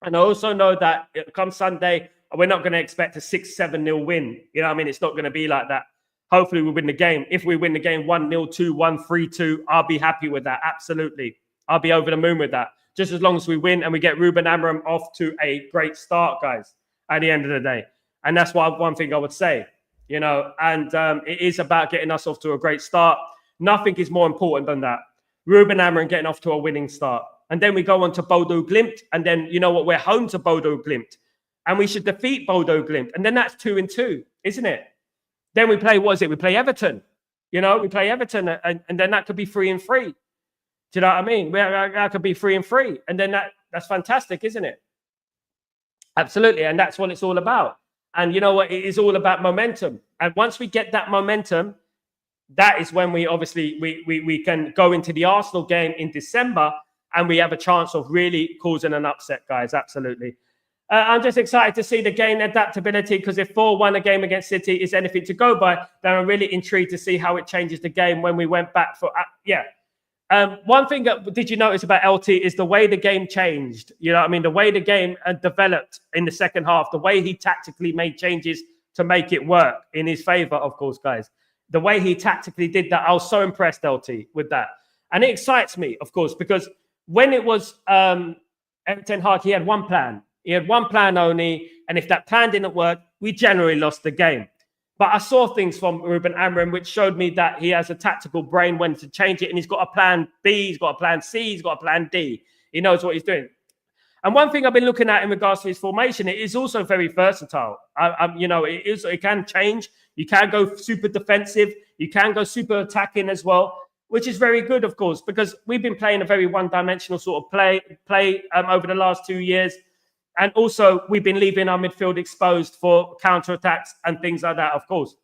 And I also know that come Sunday, we're not going to expect a 6-7-0 win. You know what I mean? It's not going to be like that. Hopefully we win the game. If we win the game 1-0, 2-1, 3-2, I'll be happy with that. Absolutely. I'll be over the moon with that. Just as long as we win and we get Rúben Amorim off to a great start, guys, at the end of the day. And that's one thing I would say, you know, and it is about getting us off to a great start. Nothing is more important than that. Rúben Amorim getting off to a winning start. And then we go on to Bodo Glimt. And then, you know what, we're home to Bodo Glimt. And we should defeat Bodo Glimt. And then that's 2-2, isn't it? Then we play, what is it? We play Everton. You know, we play Everton. And then that could be 3-3. Do you know what I mean? That could be 3-3. And then that's fantastic, isn't it? Absolutely. And that's what it's all about. And you know what? It is all about momentum. And once we get that momentum, that is when we obviously we can go into the Arsenal game in December and we have a chance of really causing an upset, guys. Absolutely. I'm just excited to see the game adaptability, because if 4-1 a game against City is anything to go by, then I'm really intrigued to see how it changes the game when we went back for, one thing that did you notice about LT is the way the game changed. You know what I mean? The way the game developed in the second half, the way he tactically made changes to make it work in his favor, of course, guys. The way he tactically did that, I was so impressed, LT, with that. And it excites me, of course, because when it was Erik ten Hag, he had one plan. He had one plan only. And if that plan didn't work, we generally lost the game. But I saw things from Rúben Amorim which showed me that he has a tactical brain when to change it. And he's got a plan B, he's got a plan C, he's got a plan D. He knows what he's doing. And one thing I've been looking at in regards to his formation, it is also very versatile. You know, it can change. You can go super defensive. You can go super attacking as well, which is very good, of course, because we've been playing a very one-dimensional sort of play over the last 2 years. And also, we've been leaving our midfield exposed for counterattacks and things like that, of course.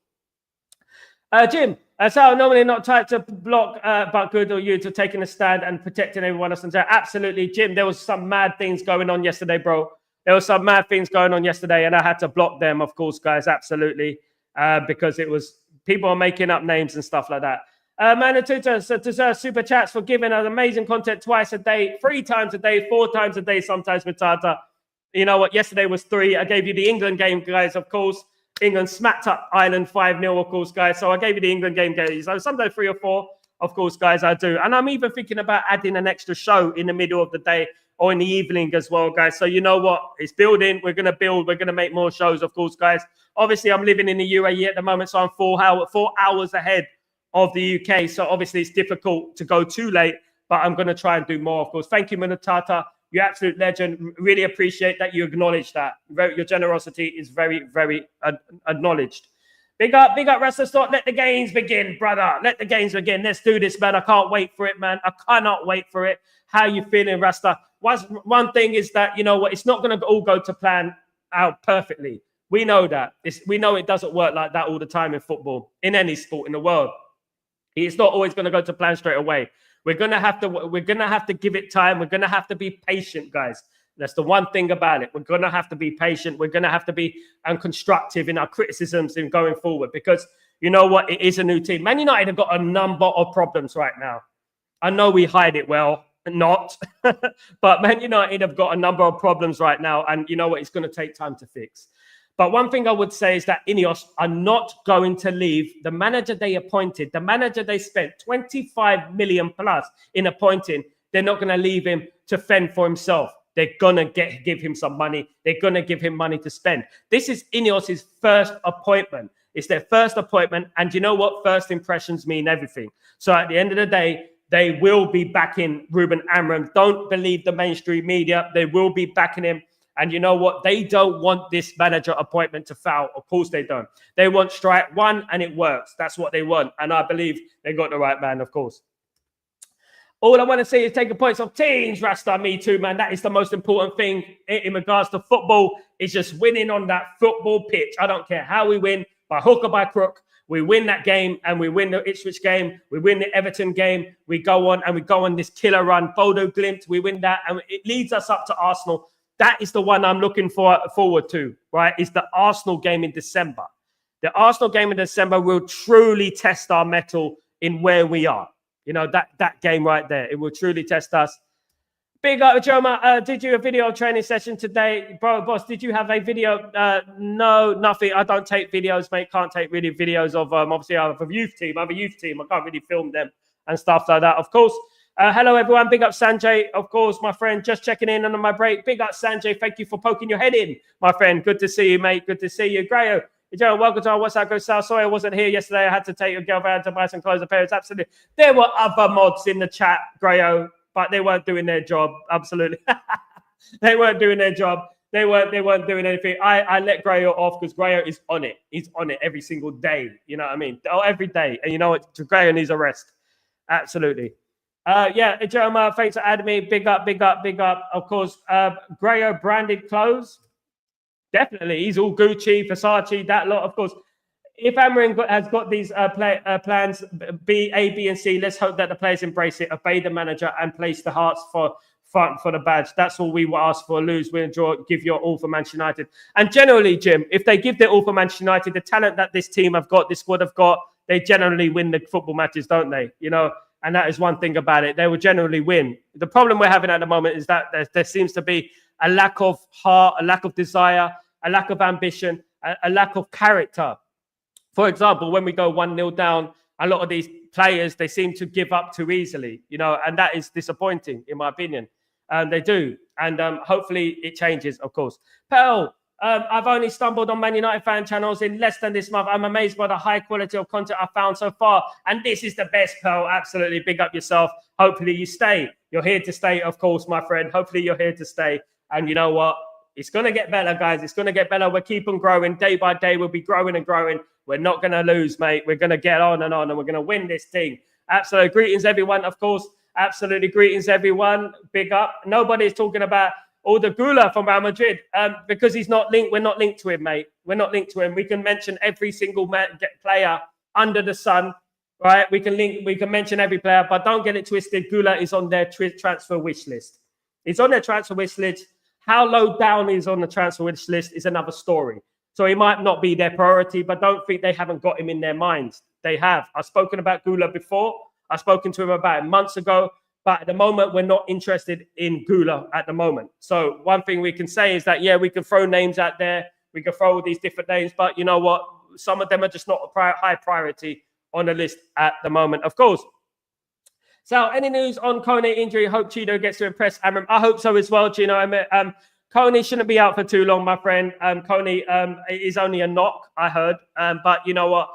Jim, Sal, normally not tight to block, but good of you to taking a stand and protecting everyone else. Absolutely, Jim, there was some mad things going on yesterday, bro. There was some mad things going on yesterday, and I had to block them, of course, guys, absolutely, because it was people are making up names and stuff like that. Manatuta deserves super chats for giving us amazing content twice a day, 3 times a day, 4 times a day, sometimes with Tata. You know what? Yesterday was 3. I gave you the England game, guys, of course. England smacked up Ireland 5-0, of course, guys. So I gave you the England game, guys. So sometimes 3 or 4, of course, guys, I do. And I'm even thinking about adding an extra show in the middle of the day or in the evening as well, guys. So you know what? It's building. We're going to build. We're going to make more shows, of course, guys. Obviously, I'm living in the UAE at the moment, so I'm 4 hours ahead of the UK. So obviously, it's difficult to go too late, but I'm going to try and do more, of course. Thank you, Munatata. You're absolute legend. Really appreciate that you acknowledge that. Your generosity is very, very acknowledged. Big up, Rasta Stock. Let the games begin, brother. Let the games begin. Let's do this, man. I can't wait for it, man. I cannot wait for it. How you feeling, Rasta? One thing is that, you know what, it's not going to all go to plan out perfectly. We know that. We know it doesn't work like that all the time in football, in any sport in the world. It's not always going to go to plan straight away. We're gonna have to give it time. We're gonna have to be patient, guys. That's the one thing about it. We're gonna have to be patient. We're gonna have to be constructive in our criticisms in going forward, because you know what? It is a new team. Man United have got a number of problems right now. I know we hide it well, not, but Man United have got a number of problems right now, and you know what? It's going to take time to fix. But one thing I would say is that Ineos are not going to leave the manager they appointed, the manager they spent 25 million plus in appointing. They're not going to leave him to fend for himself. They're going to give him some money. They're going to give him money to spend. This is Ineos' first appointment. It's their first appointment. And you know what? First impressions mean everything. So at the end of the day, they will be backing Rúben Amorim. Don't believe the mainstream media. They will be backing him. And you know what? They don't want this manager appointment to foul. Of course they don't. They want strike one, and it works. That's what they want. And I believe they got the right man, of course. All I want to say is taking points off teams, Rasta. Me too, man. That is the most important thing in regards to football. Is just winning on that football pitch. I don't care how we win, by hook or by crook. We win that game, and we win the Ipswich game. We win the Everton game. We go on this killer run. Bodo Glimt, we win that, and it leads us up to Arsenal. That is the one I'm looking forward to, right? Is the Arsenal game in December. The Arsenal game in December will truly test our mettle in where we are. You know, that game right there, it will truly test us. Big up, Joma. Did you a video training session today? Bro, boss, did you have a video? No, nothing. I don't take videos, mate. Can't take really videos of, obviously, I have a youth team. I can't really film them and stuff like that, of course. Hello, everyone. Big up, Sanjay. Of course, my friend, just checking in on my break. Big up, Sanjay. Thank you for poking your head in, my friend. Good to see you, mate. Good to see you. Grayo, Joe, welcome to our What's Up, Go Sal. Sorry I wasn't here yesterday. I had to take a girl around to buy some clothes and parents. Absolutely. There were other mods in the chat, Grayo, but they weren't doing their job. Absolutely. They weren't doing their job. They weren't doing anything. I let Grayo off because Grayo is on it. He's on it every single day. You know what I mean? Oh, every day. And you know what? Grayo needs a rest. Absolutely. Yeah, Jeremiah, thanks for adding me. Big up, big up, big up. Of course, Grayo branded clothes. Definitely. He's all Gucci, Versace, that lot. Of course, if Amarin has got these plans, A, B, and C, let's hope that the players embrace it, obey the manager, and place the hearts for the badge. That's all we will ask for. Lose, win, draw, give your all for Manchester United. And generally, Jim, if they give their all for Manchester United, the talent that this team have got, this squad have got, they generally win the football matches, don't they? You know, and that is one thing about it. They will generally win. The problem we're having at the moment is that there seems to be a lack of heart, a lack of desire, a lack of ambition, a lack of character. For example, when we go 1-0 down, a lot of these players, they seem to give up too easily, you know, and that is disappointing, in my opinion. They do. And hopefully it changes, of course. Pearl, I've only stumbled on Man United fan channels in less than this month. I'm amazed by the high quality of content I've found so far. And this is the best, Pearl. Absolutely. Big up yourself. Hopefully you stay. You're here to stay, of course, my friend. Hopefully you're here to stay. And you know what? It's going to get better, guys. It's going to get better. We're keeping growing. Day by day, we'll be growing and growing. We're not going to lose, mate. We're going to get on, and we're going to win this thing. Absolutely. Greetings, everyone, of course. Absolutely. Greetings, everyone. Big up. Nobody's talking about all the Gula from Real Madrid because he's not linked. We're not linked to him, mate. We're not linked to him. We can mention every single player under the sun, right? We can mention every player, but don't get it twisted. Gula is on their transfer wish list. It's on their transfer wish list. How low down he's on the transfer wish list is another story. So he might not be their priority, but don't think they haven't got him in their minds. They have. I've spoken about Gula before. I've spoken to him about it months ago. But at the moment, we're not interested in Gula at the moment. So one thing we can say is that, yeah, we can throw names out there. We can throw all these different names. But you know what? Some of them are just not a high priority on the list at the moment, of course. So any news on Kone injury? Hope Cheeto gets to impress Amram. I hope so as well, Gino. Kone shouldn't be out for too long, my friend. Kone is only a knock, I heard. But you know what?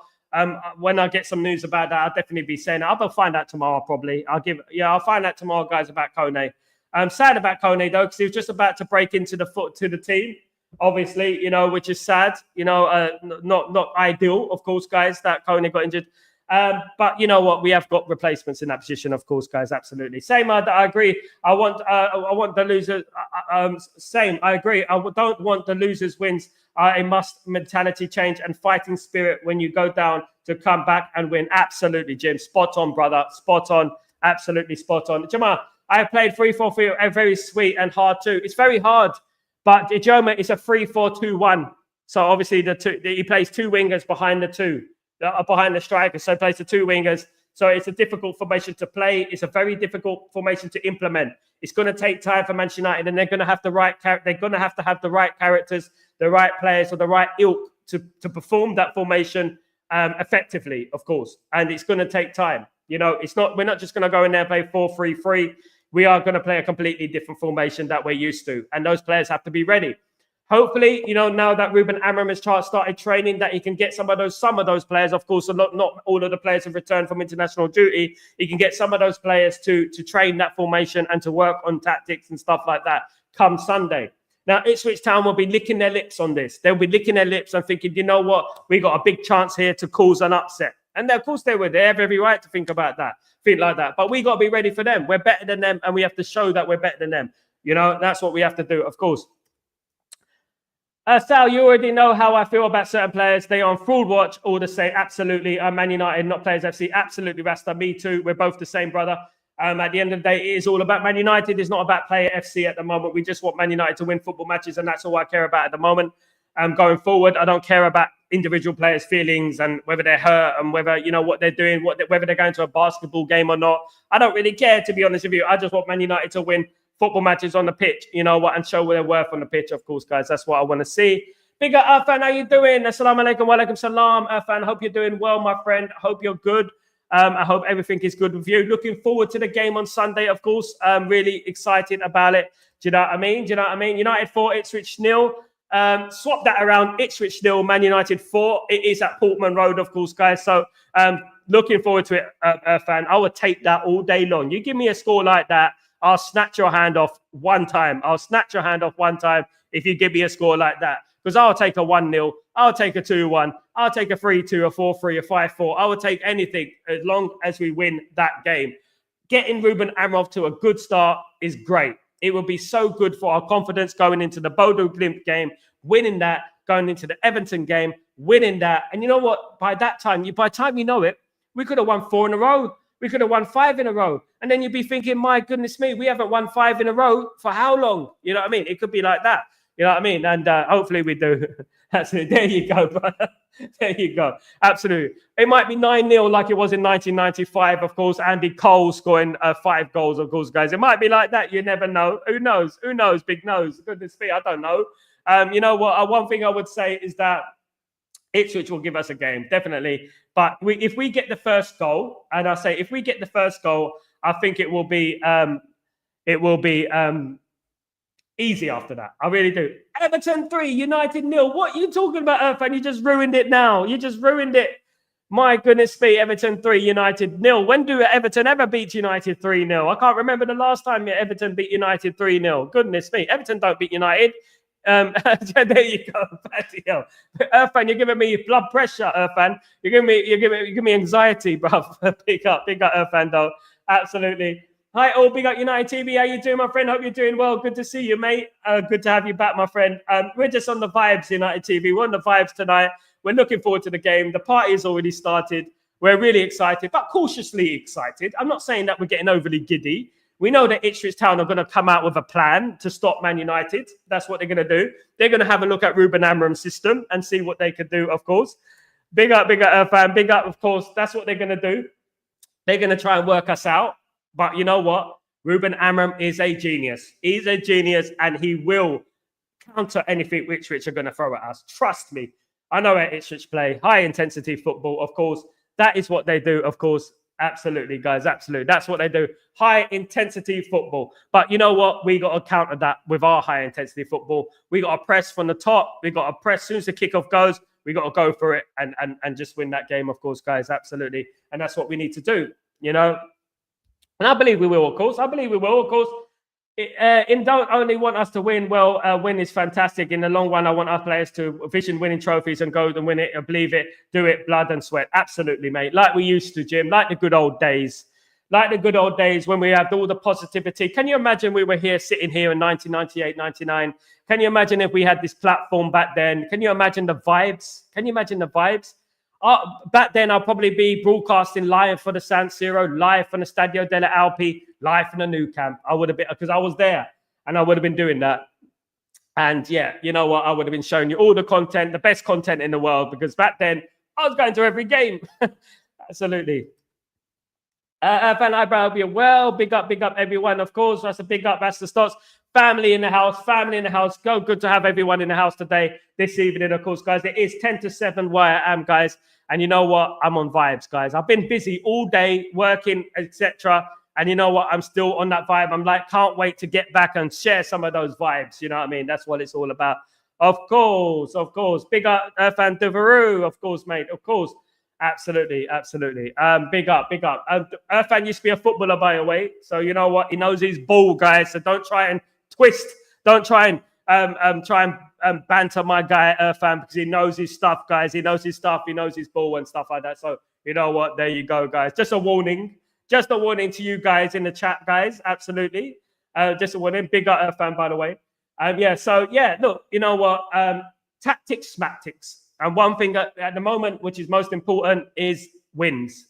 When I get some news about that, I'll definitely be saying it. I'll find out tomorrow, probably. I'll find out tomorrow, guys, about Kone. I'm sad about Kone, though, because he was just about to break into the team, obviously, you know, which is sad. You know, not ideal, of course, guys, that Kone got injured. But you know what? We have got replacements in that position, of course, guys. Absolutely. Same. I agree. I want the losers. Same. I agree. I don't want the losers wins. A must mentality change and fighting spirit when you go down to come back and win. Absolutely, Jim. Spot on, brother. Spot on. Absolutely spot on. Jamal, I have played 3-4-3. Very sweet and hard too. It's very hard, but Ijoma is a 3-4-2-1. So obviously he plays two wingers behind the two. Behind the striker, so plays the two wingers. So it's a difficult formation to play. It's a very difficult formation to implement. It's going to take time for Manchester United, and they're going to have the right. They're going to have the right characters, the right players, or the right ilk to perform that formation effectively, of course. And it's going to take time. You know, it's not. We're not just going to go in there and play 4-3-3. We are going to play a completely different formation that we're used to, and those players have to be ready. Hopefully, you know, now that Rúben Amorim has started training, that he can get some of those players. Of course, not all of the players have returned from international duty. He can get some of those players to train that formation and to work on tactics and stuff like that come Sunday. Now, Ipswich Town will be licking their lips on this. They'll be licking their lips and thinking, you know what, we got a big chance here to cause an upset. And of course they were. They have every right to think like that. But we got to be ready for them. We're better than them, and we have to show that we're better than them. You know, that's what we have to do, of course. Sal, you already know how I feel about certain players. They are on fraud watch, all the same. Absolutely. Man United, not Players FC. Absolutely, Rasta. Me too. We're both the same, brother. At the end of the day, it is all about Man United. It's not about Player FC at the moment. We just want Man United to win football matches, and that's all I care about at the moment. Going forward, I don't care about individual players' feelings and whether they're hurt and whether, you know, what they're doing, whether they're going to a basketball game or not. I don't really care, to be honest with you. I just want Man United to win football matches on the pitch, you know what, and show their worth on the pitch, of course, guys. That's what I want to see. Big up, Irfan, how you doing? Assalamu alaikum wa alaikum salam. Irfan, hope you're doing well, my friend. I hope you're good. I hope everything is good with you. Looking forward to the game on Sunday, of course. I'm really excited about it. Do you know what I mean? United 4, Ipswich 0. Swap that around. Ipswich 0, Man United 4. It is at Portman Road, of course, guys. So looking forward to it, Irfan. I would take that all day long. You give me a score like that, I'll snatch your hand off one time. I'll snatch your hand off one time if you give me a score like that. Because I'll take a 1-0. I'll take a 2-1. I'll take a 3-2, a 4-3, a 5-4. I will take anything as long as we win that game. Getting Rúben Amorim to a good start is great. It will be so good for our confidence going into the Bodo Glimt game, winning that, going into the Everton game, winning that. And you know what? By the time you know it, we could have won 4 in a row. We could have won 5 in a row. And then you'd be thinking, my goodness me, we haven't won 5 in a row for how long? You know what I mean? It could be like that. You know what I mean? And hopefully we do. Absolutely. There you go, brother. There you go. Absolutely. It might be 9-0 like it was in 1995, of course. Andy Cole scoring 5 goals, of course, guys. It might be like that. You never know. Who knows? Who knows? Big nose. Goodness me, I don't know. You know what? One thing I would say is that Ipswich will give us a game, definitely. But if we get the first goal, and I say if we get the first goal, I think it will be easy after that. I really do. Everton 3, United 0. What are you talking about, Irfan? You just ruined it now. You just ruined it. My goodness me, Everton 3, United 0. When do Everton ever beat United 3-0? I can't remember the last time Everton beat United 3-0. Goodness me. Everton don't beat United. There you go. Bloody hell. Irfan, you're giving me blood pressure, Irfan. You're giving me anxiety, bruv. Big up, Irfan, though. Absolutely. Hi, all. Big up United TV. How you doing, my friend? Hope you're doing well. Good to see you, mate. Good to have you back, my friend. We're just on the vibes, United TV. We're on the vibes tonight. We're looking forward to the game. The party has already started. We're really excited, but cautiously excited. I'm not saying that we're getting overly giddy. We know that Ipswich Town are going to come out with a plan to stop Man United. That's what they're going to do. They're going to have a look at Rúben Amorim's system and see what they could do, of course. Big up, fan. Big up, of course. That's what they're going to do. They're going to try and work us out. But you know what? Rúben Amorim is a genius. He's a genius, and he will counter anything Ipswich are going to throw at us. Trust me. I know how Ipswich play. High-intensity football, of course. That is what they do, of course. Absolutely, guys. Absolutely. That's what they do. High-intensity football. But you know what? We got to counter that with our high-intensity football. We got to press from the top. We got to press as soon as the kickoff goes. We got to go for it and just win that game, of course, guys. Absolutely. And that's what we need to do, you know. And I believe we will, of course. In don't only want us to win. Well, win is fantastic. In the long run, I want our players to vision winning trophies and go and win it, believe it, do it, blood and sweat. Absolutely, mate. Like we used to, Jim. Like the good old days. Like the good old days when we had all the positivity. Can you imagine we were sitting here in 1998, 99? Can you imagine if we had this platform back then? Can you imagine the vibes? Back then, I'll probably be broadcasting live for the San Siro, live from the Stadio delle Alpi, live from the new camp. I would have been, because I was there, and I would have been doing that. And yeah, you know what? I would have been showing you all the content, the best content in the world, because back then, I was going to every game. Absolutely. Van Eyebrow, be well. Big up, everyone. Of course, that's a big up. That's the starts. Family in the house. Go, good to have everyone in the house today, this evening, of course, guys. It is 10-7 where I am, guys. And you know what? I'm on vibes, guys. I've been busy all day working, etc. And you know what? I'm still on that vibe. I'm like, can't wait to get back and share some of those vibes. You know what I mean? That's what it's all about. Of course. Big up, Fan Devereux, of course, mate. Of course. Absolutely. Big up. Irfan used to be a footballer, by the way. So you know what? He knows his ball, guys. So don't try and twist. Don't try and banter my guy Irfan, because he knows his stuff, guys. He knows his stuff. He knows his ball and stuff like that. So you know what? There you go, guys. Just a warning to you guys in the chat, guys. Absolutely. Just a warning. Big up Irfan, by the way. Look, you know what? Tactics, schmactics. And one thing at the moment, which is most important, is wins.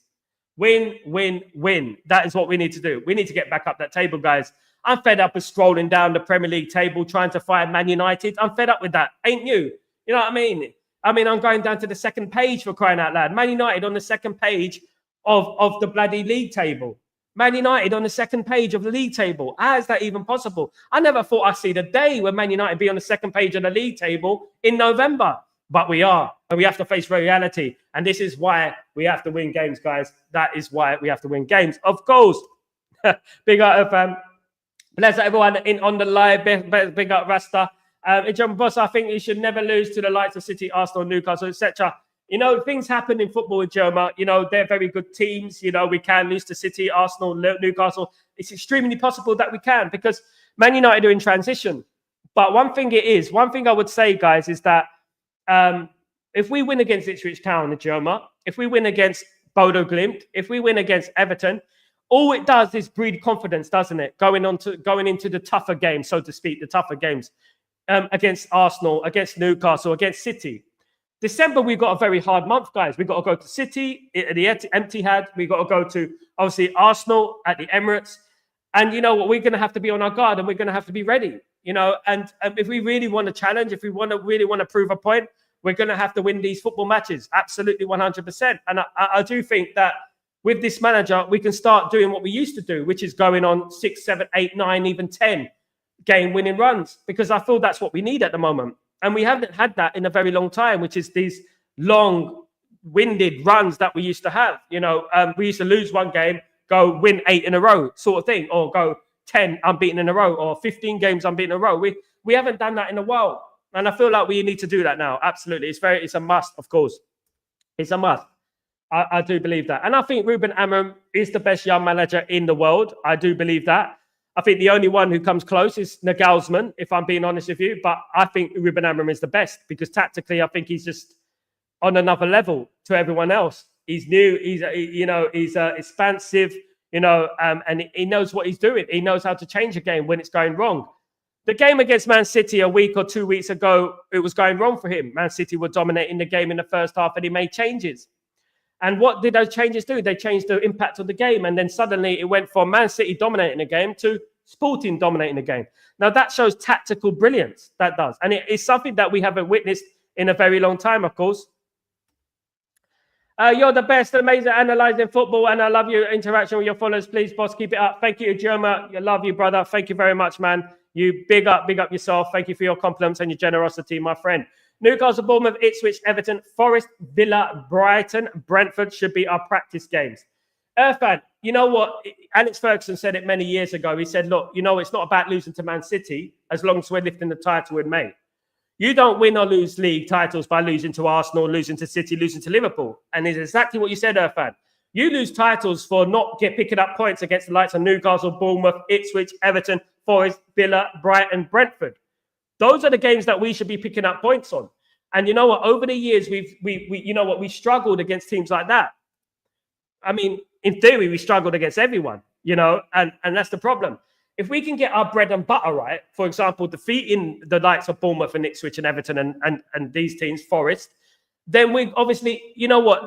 Win. That is what we need to do. We need to get back up that table, guys. I'm fed up with scrolling down the Premier League table trying to find Man United. I'm fed up with that. Ain't you? You know what I mean? I'm going down to the second page, for crying out loud. Man United on the second page of the bloody league table. Man United on the second page of the league table. How is that even possible? I never thought I'd see the day when Man United be on the second page of the league table in November. But we are, and we have to face reality. And this is why we have to win games, guys. That is why we have to win games. Of course. Big up, bless everyone in on the live. Big up, Rasta. John Boss, I think you should never lose to the likes of City, Arsenal, Newcastle, etc. You know, things happen in football with German. You know, they're very good teams. You know, we can lose to City, Arsenal, Newcastle. It's extremely possible that we can because Man United are in transition. But one thing I would say, guys, is that if we win against Ipswich Town in German, if we win against Bodo Glimt, if we win against Everton, all it does is breed confidence, doesn't it? Going into the tougher games, so to speak, the tougher games against Arsenal, against Newcastle, against City. December, we've got a very hard month, guys. We've got to go to City at the Etihad. We've got to go to, obviously, Arsenal at the Emirates. And you know what? We're going to have to be on our guard and we're going to have to be ready. You know, and if we really want to challenge, if we really want to prove a point, we're going to have to win these football matches. Absolutely 100%. And I do think that with this manager, we can start doing what we used to do, which is going on 6, 7, 8, 9, even 10 game winning runs, because I feel that's what we need at the moment. And we haven't had that in a very long time, which is these long-winded runs that we used to have. You know, we used to lose one game, go win 8 in a row sort of thing, or go 10 unbeaten in a row, or 15 games unbeaten in a row. We haven't done that in a while. And I feel like we need to do that now. Absolutely. It's a must, of course. It's a must. I do believe that. And I think Rúben Amorim is the best young manager in the world. I do believe that. I think the only one who comes close is Nagelsmann, if I'm being honest with you. But I think Rúben Amorim is the best because tactically, I think he's just on another level to everyone else. He's new. He's expansive, and he knows what he's doing. He knows how to change a game when it's going wrong. The game against Man City a week or 2 weeks ago, it was going wrong for him. Man City were dominating the game in the first half and he made changes. And what did those changes do? They changed the impact of the game. And then suddenly it went from Man City dominating the game to Sporting dominating the game. Now that shows tactical brilliance, that does. And it is something that we haven't witnessed in a very long time, of course. You're the best, amazing analyzing football, and I love your interaction with your followers. Please, boss, keep it up. Thank you, Jerma. I love you, brother. Thank you very much, man. You big up yourself. Thank you for your compliments and your generosity, my friend. Newcastle, Bournemouth, Ipswich, Everton, Forest, Villa, Brighton, Brentford should be our practice games. Irfan, you know what? Alex Ferguson said it many years ago. He said, look, it's not about losing to Man City as long as we're lifting the title in May. You don't win or lose league titles by losing to Arsenal, losing to City, losing to Liverpool. And it's exactly what you said, Irfan. You lose titles for not picking up points against the likes of Newcastle, Bournemouth, Ipswich, Everton, Forest, Villa, Brighton, Brentford. Those are the games that we should be picking up points on. And you know what? Over the years, we struggled against teams like that. I mean, in theory, we struggled against everyone, and that's the problem. If we can get our bread and butter right, for example, defeating the likes of Bournemouth and Ipswich and Everton and these teams, Forest, then we obviously,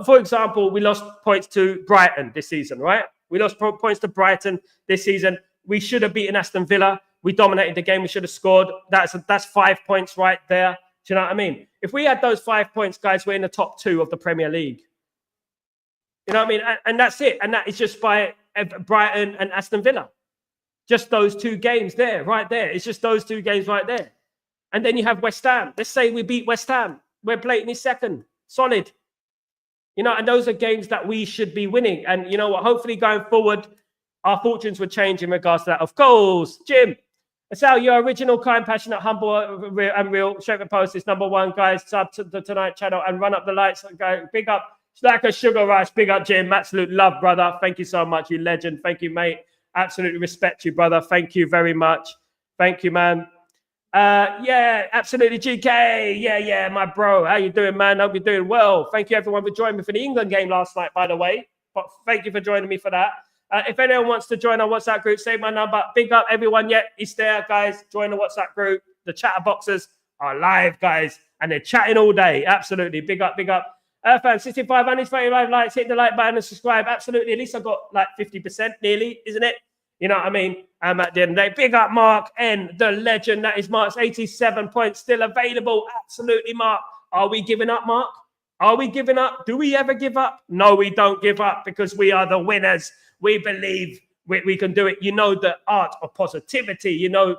for example, we lost points to Brighton this season, right? We lost points to Brighton this season. We should have beaten Aston Villa. We dominated the game. We should have scored. That's 5 points right there. Do you know what I mean? If we had those 5 points, guys, we're in the top 2 of the Premier League. You know what I mean? And that's it. And that is just by Brighton and Aston Villa. Just those 2 games there, right there. It's just those 2 games right there. And then you have West Ham. Let's say we beat West Ham. We're blatantly second. Solid. And those are games that we should be winning. And you know what? Hopefully going forward, our fortunes would change in regards to that. Of course, Jim. Sal, your original, kind, passionate, humble, and real. Share post is #1, guys. Sub to the Tonight channel and run up the lights. Go big up. It's like a sugar rush. Big up, Jim. Absolute love, brother. Thank you so much, you legend. Thank you, mate. Absolutely respect you, brother. Thank you very much. Thank you, man. Yeah, absolutely, GK. Yeah, my bro. How you doing, man? Hope you're doing well. Thank you, everyone, for joining me for the England game last night, by the way. But thank you for joining me for that. If anyone wants to join our WhatsApp group, save my number. Big up, everyone. Yeah, it's there, guys. Join the WhatsApp group. The Chatterboxers are live, guys, and they're chatting all day. Absolutely. Big up, big up. Fans, 65, 135 likes. Hit the like button and subscribe. Absolutely. At least I got like 50% nearly, isn't it? You know what I mean? At the end of the day. Big up, Mark N, the legend. That is Mark's 87 points still available. Absolutely, Mark. Are we giving up, Mark? Are we giving up? Do we ever give up? No, we don't give up because we are the winners. We believe We can do it. You know, the art of positivity. You know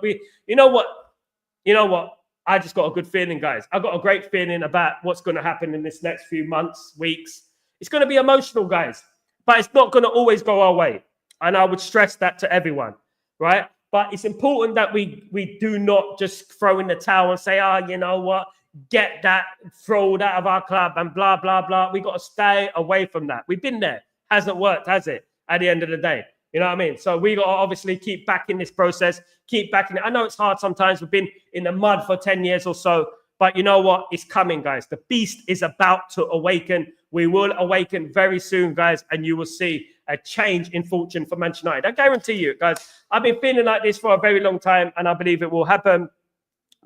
what? I just got a good feeling, guys. I got a great feeling about what's going to happen in this next few months, weeks. It's going to be emotional, guys, but it's not going to always go our way. And I would stress that to everyone, right? But it's important that we do not just throw in the towel and say, you know what? Get that thrown out of our club and blah, blah, blah. We got to stay away from that. We've been there. Hasn't worked, has it? At the end of the day. You know what I mean? So we got to obviously keep backing this process, keep backing it. I know it's hard sometimes. We've been in the mud for 10 years or so. But you know what? It's coming, guys. The beast is about to awaken. We will awaken very soon, guys. And you will see a change in fortune for Manchester United. I guarantee you, guys. I've been feeling like this for a very long time. And I believe it will happen.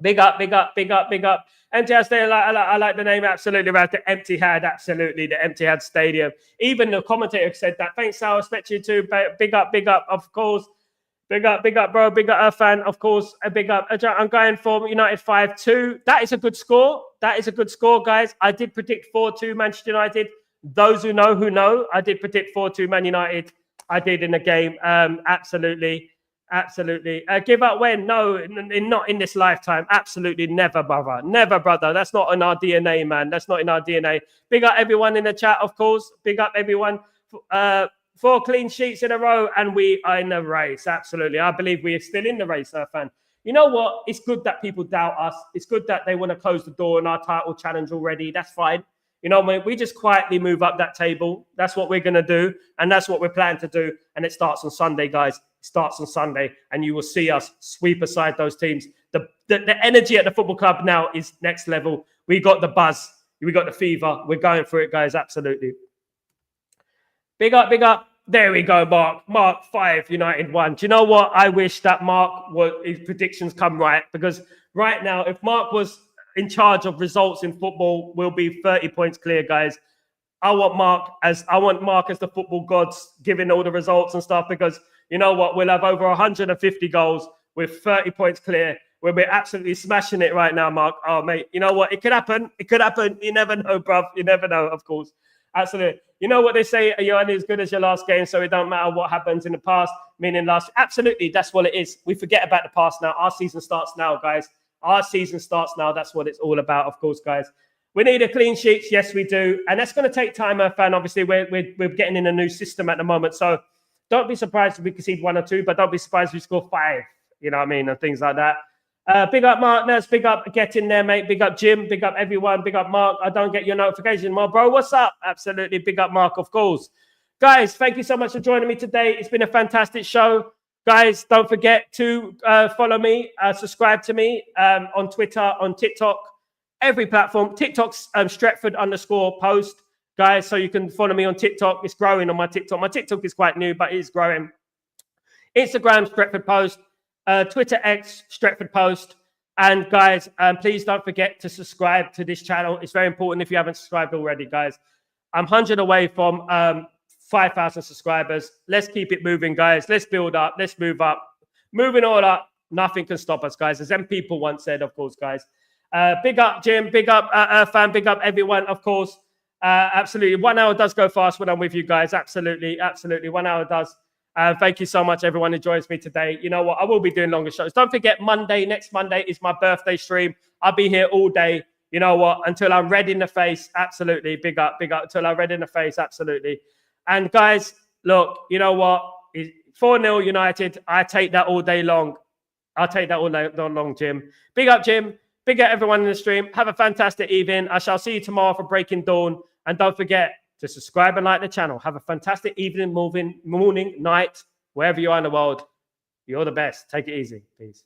Big up, big up, big up, big up. Empty Head Stadium, I like the name, absolutely. Right, the Empty Head, absolutely. The Empty Head Stadium. Even the commentator said that. Thanks, Sal. I expect you to. Big up, of course. Big up, bro. Big up, fan, of course. A big up. I'm going for United 5-2. That is a good score. That is a good score, guys. I did predict 4-2 Manchester United. Those who know. I did predict 4-2 Man United. I did in the game. Absolutely. Give up when? No, not in this lifetime. Absolutely never, brother. Never, brother. That's not in our DNA, man. That's not in our DNA. Big up everyone in the chat, of course. Big up everyone. 4 clean sheets in a row, and we are in the race. Absolutely. I believe we are still in the race, fan. You know what? It's good that people doubt us. It's good that they want to close the door on our title challenge already. That's fine. You know, we just quietly move up that table. That's what we're going to do, and that's what we're planning to do. And it starts on Sunday, guys. It starts on Sunday, and you will see us sweep aside those teams. The energy at the football club now is next level. We got the buzz. We got the fever. We're going for it, guys. Absolutely. Big up. There we go, Mark. Mark 5, United 1. Do you know what? I wish that his predictions come right, because right now, if Mark was in charge of results in football, we'll be 30 points clear, guys. I want Mark as the football gods giving all the results and stuff, because you know what? We'll have over 150 goals with 30 points clear. We're absolutely smashing it right now, Mark. Oh, mate, you know what? It could happen. You never know, bruv. You never know, of course. Absolutely. You know what they say? You're only as good as your last game, so it don't matter what happens in the past, meaning last. Absolutely, that's what it is. We forget about the past now. Our season starts now, guys. Our season starts now. That's what it's all about, of course, guys. We need a clean sheets. Yes, we do. And that's going to take time, fan. Obviously, we're getting in a new system at the moment. So don't be surprised if we concede 1 or 2, but don't be surprised if we score 5. You know what I mean? And things like that. Big up, Mark. Nurse, big up. Get in there, mate. Big up, Jim. Big up, everyone. Big up, Mark. I don't get your notification, my bro. What's up? Absolutely. Big up, Mark, of course. Guys, thank you so much for joining me today. It's been a fantastic show. Guys, don't forget to follow me, subscribe to me on Twitter, on TikTok, every platform. TikTok's Stretford_post, guys. So you can follow me on TikTok. It's growing on my TikTok. My TikTok is quite new, but it is growing. Instagram, Stretford Post. Twitter X, Stretford Post. And guys, please don't forget to subscribe to this channel. It's very important if you haven't subscribed already, guys. I'm 100 away from 5,000 subscribers. Let's keep it moving, guys. Let's build up. Let's move up. Moving all up. Nothing can stop us, guys. As them people once said, of course, guys. Big up, Jim. Big up, fan. Big up, everyone, of course. Absolutely. 1 hour does go fast when I'm with you guys. Absolutely. 1 hour does. Thank you so much, everyone who joins me today. You know what? I will be doing longer shows. Don't forget, next Monday is my birthday stream. I'll be here all day. You know what? Until I'm red in the face. Absolutely. Big up. Until I'm red in the face. Absolutely. And guys, look, you know what? 4-0 United. I take that all day long. I'll take that all day long, Jim. Big up, Jim. Big up, everyone in the stream. Have a fantastic evening. I shall see you tomorrow for Breaking Dawn. And don't forget to subscribe and like the channel. Have a fantastic evening, morning, night, wherever you are in the world. You're the best. Take it easy. Peace.